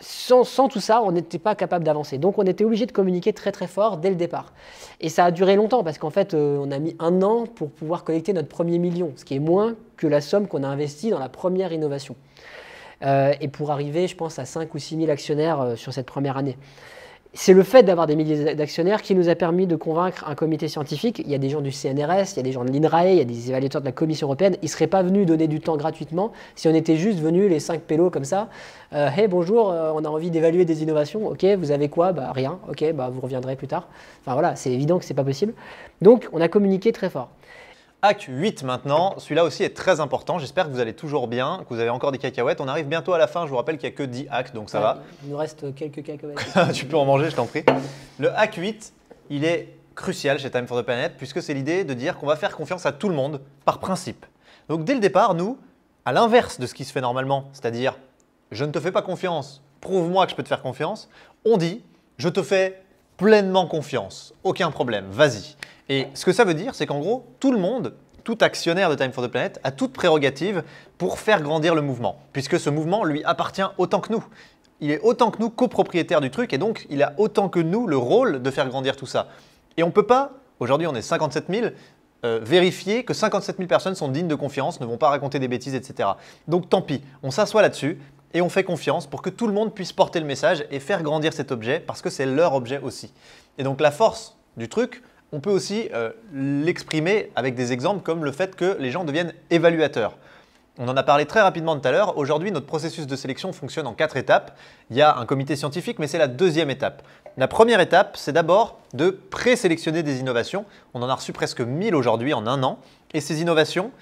sans tout ça, on n'était pas capable d'avancer. Donc, on était obligé de communiquer très très fort dès le départ. Et ça a duré longtemps, parce qu'en fait, on a mis 1 an pour pouvoir collecter notre premier million, ce qui est moins que la somme qu'on a investie dans la première innovation. Et pour arriver, je pense, à 5 ou 6 000 actionnaires sur cette première année. C'est le fait d'avoir des milliers d'actionnaires qui nous a permis de convaincre un comité scientifique. Il y a des gens du CNRS, il y a des gens de l'INRAE, il y a des évaluateurs de la Commission européenne. Ils ne seraient pas venus donner du temps gratuitement si on était juste venus les 5 pélos comme ça. Hey, bonjour, on a envie d'évaluer des innovations. Ok, vous avez quoi? Bah, rien. Ok, bah, vous reviendrez plus tard. Enfin voilà, c'est évident que ce n'est pas possible. Donc, on a communiqué très fort. Hack 8 maintenant, celui-là aussi est très important, j'espère que vous allez toujours bien, que vous avez encore des cacahuètes. On arrive bientôt à la fin, je vous rappelle qu'il n'y a que 10 hacks, donc ça va. Il nous reste quelques cacahuètes. Tu peux en manger, je t'en prie. Le hack 8, il est crucial chez Time for the Planet, puisque c'est l'idée de dire qu'on va faire confiance à tout le monde par principe. Donc dès le départ, nous, à l'inverse de ce qui se fait normalement, c'est-à-dire je ne te fais pas confiance, prouve-moi que je peux te faire confiance, on dit je te fais pleinement confiance, aucun problème, vas-y. Et ce que ça veut dire, c'est qu'en gros, tout le monde, tout actionnaire de Time for the Planet a toute prérogative pour faire grandir le mouvement, puisque ce mouvement lui appartient autant que nous. Il est autant que nous copropriétaire du truc et donc il a autant que nous le rôle de faire grandir tout ça. Et on ne peut pas, aujourd'hui on est 57 000, vérifier que 57 000 personnes sont dignes de confiance, ne vont pas raconter des bêtises, etc. Donc tant pis, on s'assoit là-dessus et on fait confiance pour que tout le monde puisse porter le message et faire grandir cet objet parce que c'est leur objet aussi. Et donc la force du truc, on peut aussi l'exprimer avec des exemples comme le fait que les gens deviennent évaluateurs. On en a parlé très rapidement tout à l'heure. Aujourd'hui, notre processus de sélection fonctionne en 4 étapes. Il y a un comité scientifique, mais c'est la deuxième étape. La première étape, c'est d'abord de présélectionner des innovations. On en a reçu presque 1000 aujourd'hui en 1 an. Et ces innovations,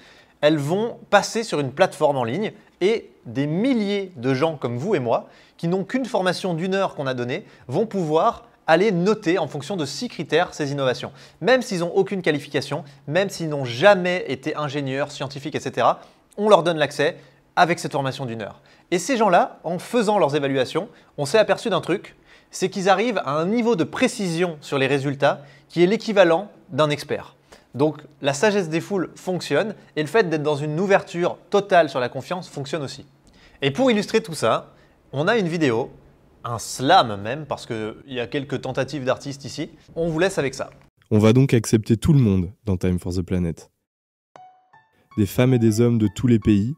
elles vont passer sur une plateforme en ligne et des milliers de gens comme vous et moi, qui n'ont qu'une formation d'1 heure qu'on a donnée, vont pouvoir aller noter en fonction de 6 critères ces innovations. Même s'ils n'ont aucune qualification, même s'ils n'ont jamais été ingénieurs, scientifiques, etc., on leur donne l'accès avec cette formation d'1 heure. Et ces gens-là, en faisant leurs évaluations, on s'est aperçu d'un truc, c'est qu'ils arrivent à un niveau de précision sur les résultats qui est l'équivalent d'un expert. Donc la sagesse des foules fonctionne et le fait d'être dans une ouverture totale sur la confiance fonctionne aussi. Et pour illustrer tout ça, on a une vidéo, un slam même, parce qu'il y a quelques tentatives d'artistes ici. On vous laisse avec ça. On va donc accepter tout le monde dans Time for the Planet. Des femmes et des hommes de tous les pays,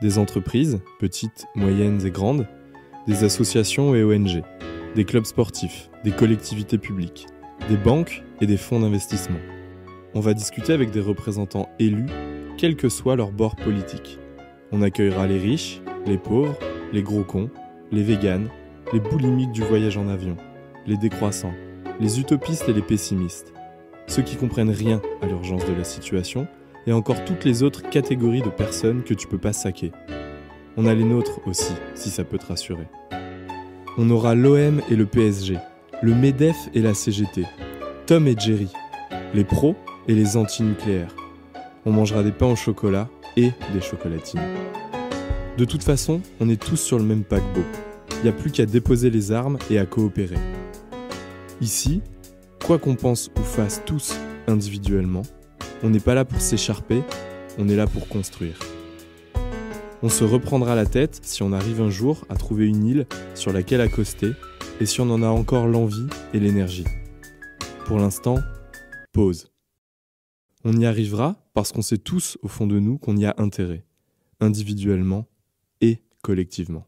des entreprises, petites, moyennes et grandes, des associations et ONG. des clubs sportifs, des collectivités publiques, des banques et des fonds d'investissement. On va discuter avec des représentants élus, quel que soit leur bord politique. On accueillera les riches, les pauvres, les gros cons, les véganes, les boulimiques du voyage en avion, les décroissants, les utopistes et les pessimistes, ceux qui comprennent rien à l'urgence de la situation et encore toutes les autres catégories de personnes que tu peux pas saquer. On a les nôtres aussi, si ça peut te rassurer. On aura l'OM et le PSG, le MEDEF et la CGT, Tom et Jerry, les pros et les anti-nucléaires. On mangera des pains au chocolat et des chocolatines. De toute façon, on est tous sur le même paquebot. Il n'y a plus qu'à déposer les armes et à coopérer. Ici, quoi qu'on pense ou fasse tous individuellement, on n'est pas là pour s'écharper, on est là pour construire. On se reprendra la tête si on arrive un jour à trouver une île sur laquelle accoster et si on en a encore l'envie et l'énergie. Pour l'instant, pause. On y arrivera parce qu'on sait tous au fond de nous qu'on y a intérêt, individuellement et collectivement.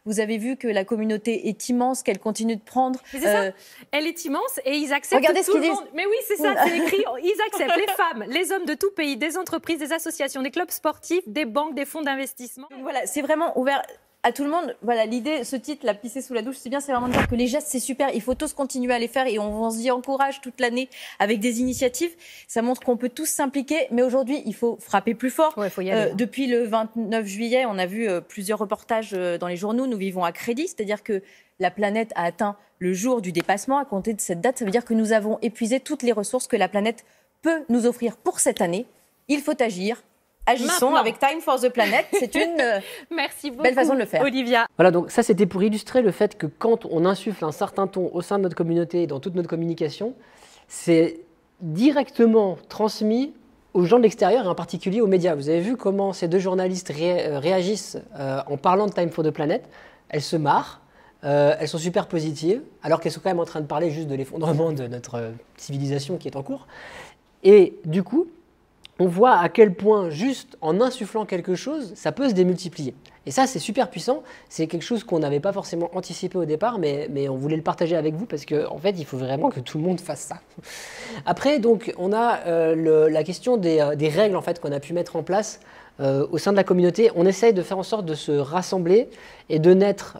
Vous avez vu que la communauté est immense, qu'elle continue de prendre. Mais c'est ça, elle est immense et ils acceptent regardez tout ce le qu'ils monde. disent. Mais oui, c'est ça, c'est écrit. Ils acceptent les femmes, les hommes de tout pays, des entreprises, des associations, des clubs sportifs, des banques, des fonds d'investissement. Donc voilà, c'est vraiment ouvert à tout le monde. Voilà, l'idée, ce titre, la pisser sous la douche, c'est bien, c'est vraiment de dire que les gestes, c'est super. Il faut tous continuer à les faire et on s'y encourage toute l'année avec des initiatives. Ça montre qu'on peut tous s'impliquer, mais aujourd'hui, il faut frapper plus fort. Ouais, faut y aller. Depuis le 29 juillet, on a vu plusieurs reportages dans les journaux. Nous vivons à crédit, c'est-à-dire que la planète a atteint le jour du dépassement. À compter de cette date, ça veut dire que nous avons épuisé toutes les ressources que la planète peut nous offrir pour cette année. Il faut agir. Agissons maintenant. avec Time for the Planet. C'est une Merci beaucoup, belle façon de le faire. Olivia. Voilà, donc ça c'était pour illustrer le fait que quand on insuffle un certain ton au sein de notre communauté et dans toute notre communication, c'est directement transmis aux gens de l'extérieur et en particulier aux médias. Vous avez vu comment ces deux journalistes réagissent en parlant de Time for the Planet. Elles se marrent, elles sont super positives, alors qu'elles sont quand même en train de parler juste de l'effondrement de notre civilisation qui est en cours. Et du coup, on voit à quel point, juste en insufflant quelque chose, ça peut se démultiplier. Et ça, c'est super puissant. C'est quelque chose qu'on n'avait pas forcément anticipé au départ, mais on voulait le partager avec vous parce qu'en fait, il faut vraiment que tout le monde fasse ça. Après, donc, on a la question des règles en fait, qu'on a pu mettre en place au sein de la communauté. On essaye de faire en sorte de se rassembler et de n'être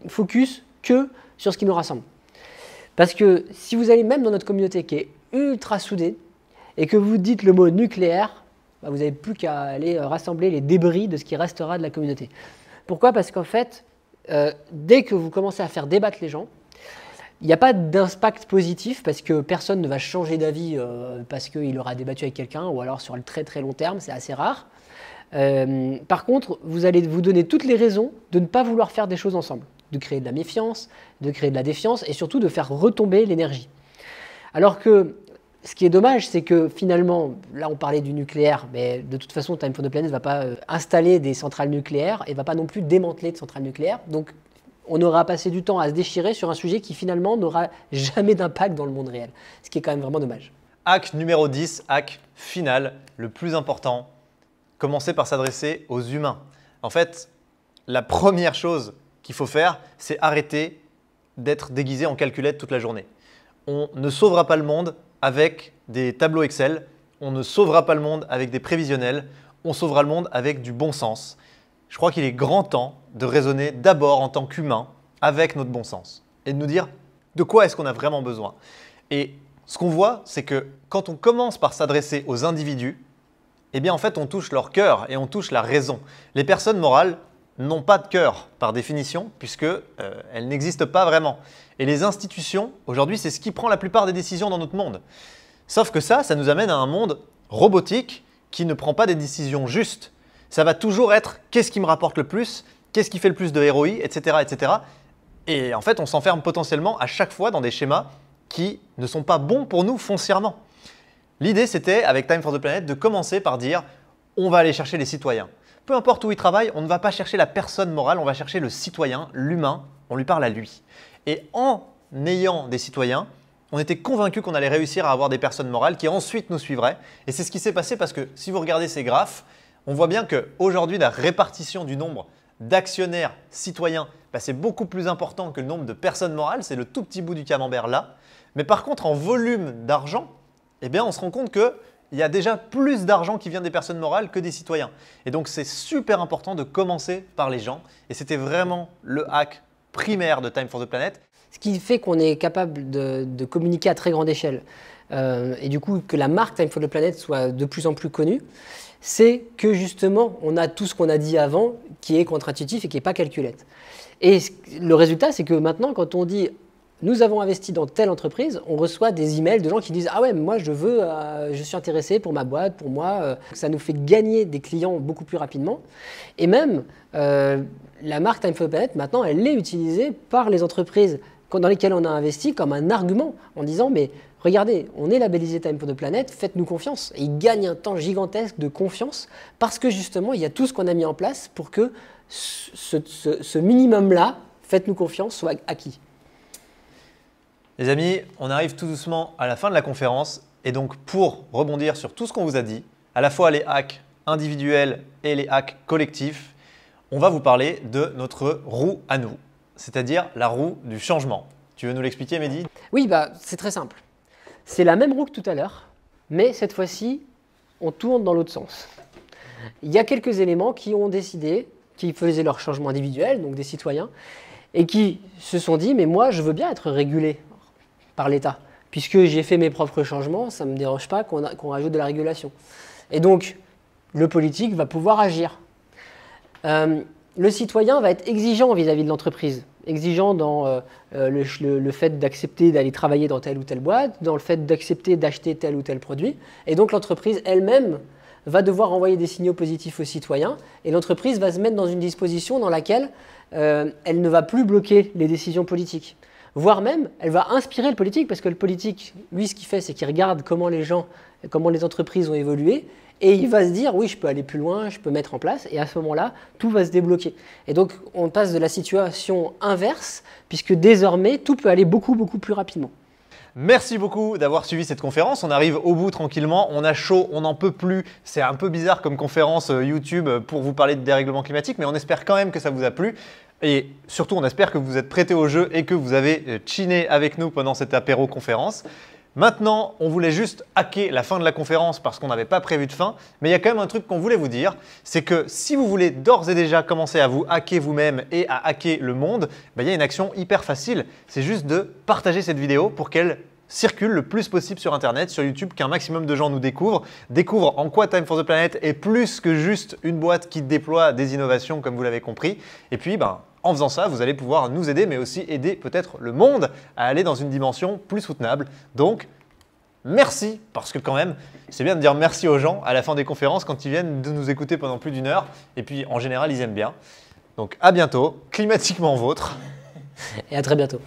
focus que sur ce qui nous rassemble. Parce que si vous allez même dans notre communauté qui est ultra soudée, et que vous dites le mot nucléaire, bah vous n'avez plus qu'à aller rassembler les débris de ce qui restera de la communauté. Pourquoi ? Parce qu'en fait, dès que vous commencez à faire débattre les gens, il n'y a pas d'impact positif parce que personne ne va changer d'avis parce qu'il aura débattu avec quelqu'un ou alors sur le très très long terme, c'est assez rare. Par contre, vous allez vous donner toutes les raisons de ne pas vouloir faire des choses ensemble, de créer de la méfiance, de créer de la défiance et surtout de faire retomber l'énergie. Alors que ce qui est dommage, c'est que finalement, là on parlait du nucléaire, mais de toute façon, Time for the Planet ne va pas installer des centrales nucléaires et ne va pas non plus démanteler de centrales nucléaires. Donc on aura passé du temps à se déchirer sur un sujet qui finalement n'aura jamais d'impact dans le monde réel. Ce qui est quand même vraiment dommage. Hack numéro 10, hack final, le plus important, commencer par s'adresser aux humains. En fait, la première chose qu'il faut faire, c'est arrêter d'être déguisé en calculette toute la journée. On ne sauvera pas le monde avec des tableaux Excel, on ne sauvera pas le monde avec des prévisionnels, on sauvera le monde avec du bon sens. Je crois qu'il est grand temps de raisonner d'abord en tant qu'humain avec notre bon sens et de nous dire de quoi est-ce qu'on a vraiment besoin. Et ce qu'on voit, c'est que quand on commence par s'adresser aux individus, eh bien en fait on touche leur cœur et on touche la raison. Les personnes morales n'ont pas de cœur par définition puisqu'elles n'existent pas vraiment. Et les institutions, aujourd'hui, c'est ce qui prend la plupart des décisions dans notre monde. Sauf que ça nous amène à un monde robotique qui ne prend pas des décisions justes. Ça va toujours être qu'est-ce qui me rapporte le plus, qu'est-ce qui fait le plus de ROI, etc., etc. Et en fait, on s'enferme potentiellement à chaque fois dans des schémas qui ne sont pas bons pour nous foncièrement. L'idée, c'était, avec Time for the Planet, de commencer par dire on va aller chercher les citoyens. Peu importe où ils travaillent, on ne va pas chercher la personne morale, on va chercher le citoyen, l'humain, on lui parle à lui. Et en ayant des citoyens, on était convaincus qu'on allait réussir à avoir des personnes morales qui ensuite nous suivraient. Et c'est ce qui s'est passé parce que si vous regardez ces graphes, on voit bien qu'aujourd'hui, la répartition du nombre d'actionnaires citoyens, c'est beaucoup plus important que le nombre de personnes morales. C'est le tout petit bout du camembert là. Mais par contre, en volume d'argent, on se rend compte qu'il y a déjà plus d'argent qui vient des personnes morales que des citoyens. Et donc, c'est super important de commencer par les gens. Et c'était vraiment le hack primaire de Time for the Planet. Ce qui fait qu'on est capable de communiquer à très grande échelle et du coup que la marque Time for the Planet soit de plus en plus connue, c'est que justement on a tout ce qu'on a dit avant qui est contre-intuitif et qui n'est pas calculette. Et le résultat, c'est que maintenant quand on dit nous avons investi dans telle entreprise, on reçoit des emails de gens qui disent « Ah ouais, moi je suis intéressé pour ma boîte, pour moi. » Ça nous fait gagner des clients beaucoup plus rapidement. Et même la marque Time for the Planet, maintenant, elle est utilisée par les entreprises dans lesquelles on a investi comme un argument en disant « Mais regardez, on est labellisé Time for the Planet, faites-nous confiance. » Et ils gagnent un temps gigantesque de confiance parce que justement, il y a tout ce qu'on a mis en place pour que ce minimum-là, faites-nous confiance, soit acquis. Les amis, on arrive tout doucement à la fin de la conférence et donc pour rebondir sur tout ce qu'on vous a dit, à la fois les hacks individuels et les hacks collectifs, on va vous parler de notre roue à nous, c'est-à-dire la roue du changement. Tu veux nous l'expliquer, Mehdi? Oui, c'est très simple. C'est la même roue que tout à l'heure, mais cette fois-ci, on tourne dans l'autre sens. Il y a quelques éléments qui ont décidé, qui faisaient leur changement individuel, donc des citoyens, et qui se sont dit « Mais moi, je veux bien être régulé par l'État, puisque j'ai fait mes propres changements, ça ne me dérange pas qu'on rajoute de la régulation. » Et donc, le politique va pouvoir agir. Le citoyen va être exigeant vis-à-vis de l'entreprise, exigeant dans le fait d'accepter d'aller travailler dans telle ou telle boîte, dans le fait d'accepter d'acheter tel ou tel produit. Et donc, l'entreprise elle-même va devoir envoyer des signaux positifs aux citoyens et l'entreprise va se mettre dans une disposition dans laquelle elle ne va plus bloquer les décisions politiques. Voire même, elle va inspirer le politique parce que le politique, lui, ce qu'il fait, c'est qu'il regarde comment les entreprises ont évolué et il va se dire, oui, je peux aller plus loin, je peux mettre en place et à ce moment-là, tout va se débloquer. Et donc, on passe de la situation inverse puisque désormais, tout peut aller beaucoup, beaucoup plus rapidement. Merci beaucoup d'avoir suivi cette conférence. On arrive au bout tranquillement. On a chaud, on n'en peut plus. C'est un peu bizarre comme conférence YouTube pour vous parler de dérèglement climatique, mais on espère quand même que ça vous a plu. Et surtout, on espère que vous êtes prêtés au jeu et que vous avez chiné avec nous pendant cette apéro conférence. Maintenant, on voulait juste hacker la fin de la conférence parce qu'on n'avait pas prévu de fin, mais il y a quand même un truc qu'on voulait vous dire, c'est que si vous voulez d'ores et déjà commencer à vous hacker vous-même et à hacker le monde, il y a une action hyper facile, c'est juste de partager cette vidéo pour qu'elle circule le plus possible sur Internet, sur YouTube, qu'un maximum de gens nous découvrent en quoi Time for the Planet est plus que juste une boîte qui déploie des innovations comme vous l'avez compris. Et puis, en faisant ça, vous allez pouvoir nous aider, mais aussi aider peut-être le monde à aller dans une dimension plus soutenable. Donc, merci, parce que quand même, c'est bien de dire merci aux gens à la fin des conférences quand ils viennent de nous écouter pendant plus d'1 heure. Et puis, en général, ils aiment bien. Donc, à bientôt, climatiquement vôtre. Et à très bientôt.